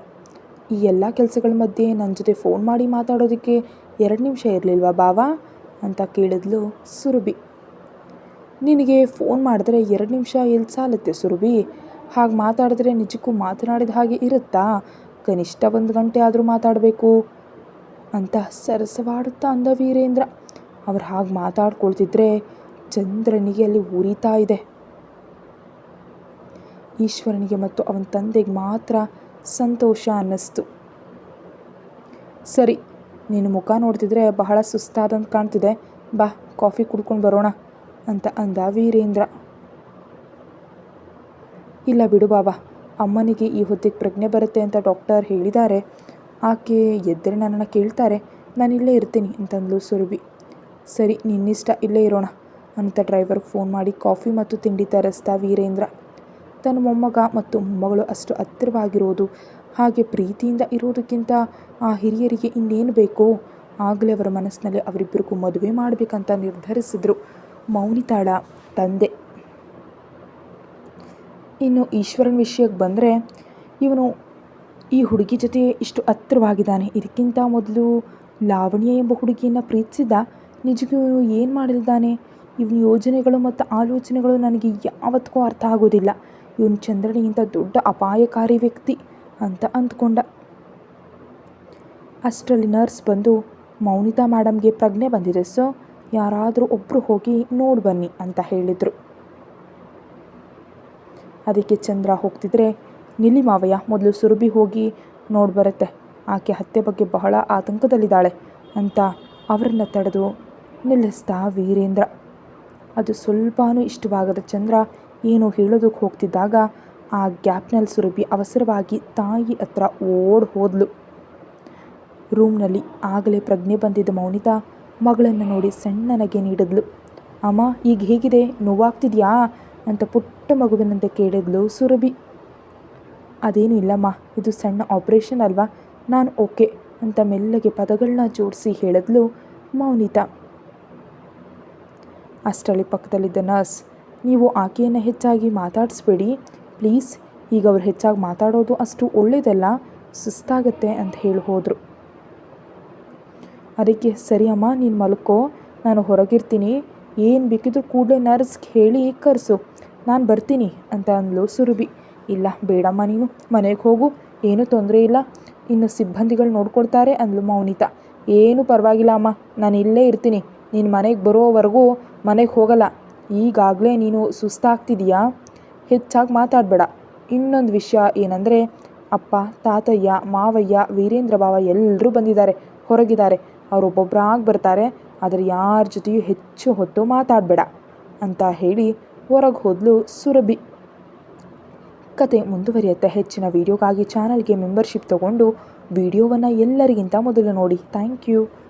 ಈ ಎಲ್ಲ ಕೆಲಸಗಳ ಮಧ್ಯೆ ನನ್ನ ಜೊತೆ ಫೋನ್ ಮಾಡಿ ಮಾತಾಡೋದಕ್ಕೆ 2 ನಿಮಿಷ ಇರಲಿಲ್ವಾ ಬಾವ ಅಂತ ಕೇಳಿದ್ಲು ಸುರಭಿ. ನಿನಗೆ ಫೋನ್ ಮಾಡಿದ್ರೆ 2 ನಿಮಿಷ ಎಲ್ಲಿ ಸಾಲುತ್ತೆ ಸುರಭಿ? ಹಾಗೆ ಮಾತಾಡಿದ್ರೆ ನಿಜಕ್ಕೂ ಮಾತನಾಡಿದ ಹಾಗೆ ಇರುತ್ತಾ? ಕನಿಷ್ಠ 1 ಗಂಟೆ ಆದರೂ ಮಾತಾಡಬೇಕು ಅಂತ ಸರಸವಾಡುತ್ತಾ ಅಂದ ವೀರೇಂದ್ರ. ಅವ್ರು ಹಾಗೆ ಮಾತಾಡ್ಕೊಳ್ತಿದ್ರೆ ಚಂದ್ರನಿಗೆ ಅಲ್ಲಿ ಉರಿತಾ ಇದೆ. ಈಶ್ವರನಿಗೆ ಮತ್ತು ಅವನ ತಂದೆಗೆ ಮಾತ್ರ ಸಂತೋಷ ಅನ್ನಿಸ್ತು. ಸರಿ, ನಿನ್ನ ಮುಖ ನೋಡ್ತಿದ್ರೆ ಬಹಳ ಸುಸ್ತಾದಂತ ಕಾಣ್ತಿದೆ, ಬಾ ಕಾಫಿ ಕುಡ್ಕೊಂಡು ಬರೋಣ ಅಂತ ಅಂದ ವೀರೇಂದ್ರ. ಇಲ್ಲ ಬಿಡು ಬಾಬಾ, ಅಮ್ಮನಿಗೆ ಈ ಹೊತ್ತಿಗೆ ಪ್ರಜ್ಞೆ ಬರುತ್ತೆ ಅಂತ ಡಾಕ್ಟರ್ ಹೇಳಿದ್ದಾರೆ. ಆಕೆ ಎದ್ದರೆ ನನ್ನನ್ನು ಕೇಳ್ತಾರೆ, ನಾನು ಇಲ್ಲೇ ಇರ್ತೀನಿ ಅಂತಂದ್ಲು ಸುರಭಿ. ಸರಿ, ನಿನ್ನಿಷ್ಟ, ಇಲ್ಲೇ ಇರೋಣ ಅಂತ ಡ್ರೈವರ್ಗೆ ಫೋನ್ ಮಾಡಿ ಕಾಫಿ ಮತ್ತು ತಿಂಡಿ ತರಿಸ್ದ ವೀರೇಂದ್ರ. ತನ್ನ ಮೊಮ್ಮಗ ಮತ್ತು ಮೊಮ್ಮಗಳು ಅಷ್ಟು ಹತ್ತಿರವಾಗಿರೋದು, ಹಾಗೆ ಪ್ರೀತಿಯಿಂದ ಇರೋದಕ್ಕಿಂತ ಆ ಹಿರಿಯರಿಗೆ ಇನ್ನೇನು ಬೇಕೋ? ಆಗಲೇ ಅವರ ಮನಸ್ಸಿನಲ್ಲಿ ಅವರಿಬ್ಬರಿಗೂ ಮದುವೆ ಮಾಡಬೇಕಂತ ನಿರ್ಧರಿಸಿದ್ರು ಮೌನಿತಾಳ ತಂದೆ. ಇನ್ನು ಈಶ್ವರನ ವಿಷಯಕ್ಕೆ ಬಂದರೆ, ಇವನು ಈ ಹುಡುಗಿ ಜೊತೆ ಇಷ್ಟು ಹತ್ತಿರವಾಗಿದ್ದಾನೆ. ಇದಕ್ಕಿಂತ ಮೊದಲು ಲಾವಣ್ಯ ಎಂಬ ಹುಡುಗಿಯನ್ನು ಪ್ರೀತಿಸಿದ. ನಿಜಕ್ಕೂ ಇವನು ಏನು ಮಾಡಿದ್ದಾನೆ? ಇವನ ಯೋಜನೆಗಳು ಮತ್ತು ಆಲೋಚನೆಗಳು ನನಗೆ ಯಾವತ್ತಿಗೂ ಅರ್ಥ ಆಗೋದಿಲ್ಲ. ಇವನು ಚಂದ್ರನಿಗಿಂತ ದೊಡ್ಡ ಅಪಾಯಕಾರಿ ವ್ಯಕ್ತಿ ಅಂತ ಅಂದ್ಕೊಂಡ. ಅಷ್ಟರಲ್ಲಿ ನರ್ಸ್ ಬಂದು, ಮೌನಿತಾ ಮೇಡಮ್ಗೆ ಪ್ರಜ್ಞೆ ಬಂದಿದೆ, ಸೊ ಯಾರಾದರೂ ಒಬ್ಬರು ಹೋಗಿ ನೋಡಿ ಬನ್ನಿ ಅಂತ ಹೇಳಿದರು. ಅದಕ್ಕೆ ಚಂದ್ರ ಹೋಗ್ತಿದ್ರೆ, ನಿಲ್ಲಿ ಮಾವಯ್ಯ, ಮೊದಲು ಸುರಭಿ ಹೋಗಿ ನೋಡಿ ಬರುತ್ತೆ, ಆಕೆ ಹತ್ಯೆ ಬಗ್ಗೆ ಬಹಳ ಆತಂಕದಲ್ಲಿದ್ದಾಳೆ ಅಂತ ಅವರನ್ನು ತಡೆದು ನಿಲ್ಲಿಸ್ದ ವೀರೇಂದ್ರ. ಅದು ಸ್ವಲ್ಪನೂ ಇಷ್ಟವಾಗದ ಚಂದ್ರ ಏನೋ ಹೇಳೋದಕ್ಕೆ ಹೋಗ್ತಿದ್ದಾಗ ಆ ಗ್ಯಾಪ್ನಲ್ಲಿ ಸುರಭಿ ಅವಸರವಾಗಿ ತಾಯಿ ಹತ್ರ ಓಡ್ ಹೋದ್ಲು. ರೂಮ್ನಲ್ಲಿ ಆಗಲೇ ಪ್ರಜ್ಞೆ ಬಂದಿದ್ದ ಮೌನಿತಾ ಮಗಳನ್ನು ನೋಡಿ ಸಣ್ಣ ನಗೆ ನೀಡಿದ್ಲು. ಅಮ್ಮ, ಈಗ ಹೇಗಿದೆ? ನೋವಾಗ್ತಿದ್ಯಾ ಅಂತ ಪುಟ್ಟ ಮಗುವಿನಂತೆ ಕೇಳಿದ್ಲು ಸುರಭಿ. ಅದೇನು ಇಲ್ಲಮ್ಮ, ಇದು ಸಣ್ಣ ಆಪ್ರೇಷನ್ ಅಲ್ವಾ, ನಾನು ಓಕೆ ಅಂತ ಮೆಲ್ಲಗೆ ಪದಗಳನ್ನ ಜೋಡಿಸಿ ಹೇಳಿದ್ಲು ಮೌನಿತಾ. ಅಷ್ಟರಲ್ಲಿ ಪಕ್ಕದಲ್ಲಿದ್ದ ನರ್ಸ್, ನೀವು ಆಕೆಯನ್ನು ಹೆಚ್ಚಾಗಿ ಮಾತಾಡಿಸ್ಬೇಡಿ ಪ್ಲೀಸ್, ಈಗ ಅವ್ರು ಹೆಚ್ಚಾಗಿ ಮಾತಾಡೋದು ಅಷ್ಟು ಒಳ್ಳೆಯದಲ್ಲ, ಸುಸ್ತಾಗತ್ತೆ ಅಂತ ಹೇಳಿ ಹೋದರು. ಅದಕ್ಕೆ ಸರಿ ಅಮ್ಮ, ನೀನು ಮಲ್ಕೋ, ನಾನು ಹೊರಗಿರ್ತೀನಿ, ಏನು ಬೇಕಿದ್ರು ಕೂಡಲೇ ನರ್ಸ್ಗೆ ಹೇಳಿ ಕರೆಸು, ನಾನು ಬರ್ತೀನಿ ಅಂತ ಅಂದ್ಲು ಸುರಭಿ. ಇಲ್ಲ ಬೇಡಮ್ಮ, ನೀನು ಮನೆಗೆ ಹೋಗು, ಏನೂ ತೊಂದರೆ ಇಲ್ಲ, ಇನ್ನು ಸಿಬ್ಬಂದಿಗಳು ನೋಡ್ಕೊಳ್ತಾರೆ ಅಂದ್ಲು ಮೌನಿತಾ. ಏನೂ ಪರವಾಗಿಲ್ಲ ಅಮ್ಮ, ನಾನು ಇಲ್ಲೇ ಇರ್ತೀನಿ, ನೀನು ಮನೆಗೆ ಬರೋವರೆಗೂ ಮನೆಗೆ ಹೋಗಲ್ಲ, ಈಗಾಗಲೇ ನೀನು ಸುಸ್ತಾಗ್ತಿದೀಯಾ? ಹೆಚ್ಚಾಗಿ ಮಾತಾಡಬೇಡ. ಇನ್ನೊಂದು ವಿಷಯ ಏನಂದರೆ ಅಪ್ಪ, ತಾತಯ್ಯ, ಮಾವಯ್ಯ, ವೀರೇಂದ್ರ ಭಾವ ಎಲ್ಲರೂ ಬಂದಿದ್ದಾರೆ, ಹೊರಗಿದ್ದಾರೆ. ಅವ್ರು ಒಬ್ಬೊಬ್ಬರಾಗಿ ಬರ್ತಾರೆ. ಆದರೆ ಯಾರ ಜೊತೆಯೂ ಹೆಚ್ಚು ಹೊತ್ತು ಮಾತಾಡಬೇಡ ಅಂತ ಹೇಳಿ ಹೊರಗೆ ಹೋದ್ಲು ಸುರಭಿ. ಕತೆ ಮುಂದುವರಿಯುತ್ತೆ. ಹೆಚ್ಚಿನ ವೀಡಿಯೋಗಾಗಿ ಚಾನಲ್ಗೆ ಮೆಂಬರ್ಶಿಪ್ ತಗೊಂಡು ವಿಡಿಯೋವನ್ನು ಎಲ್ಲರಿಗಿಂತ ಮೊದಲು ನೋಡಿ. Thank you.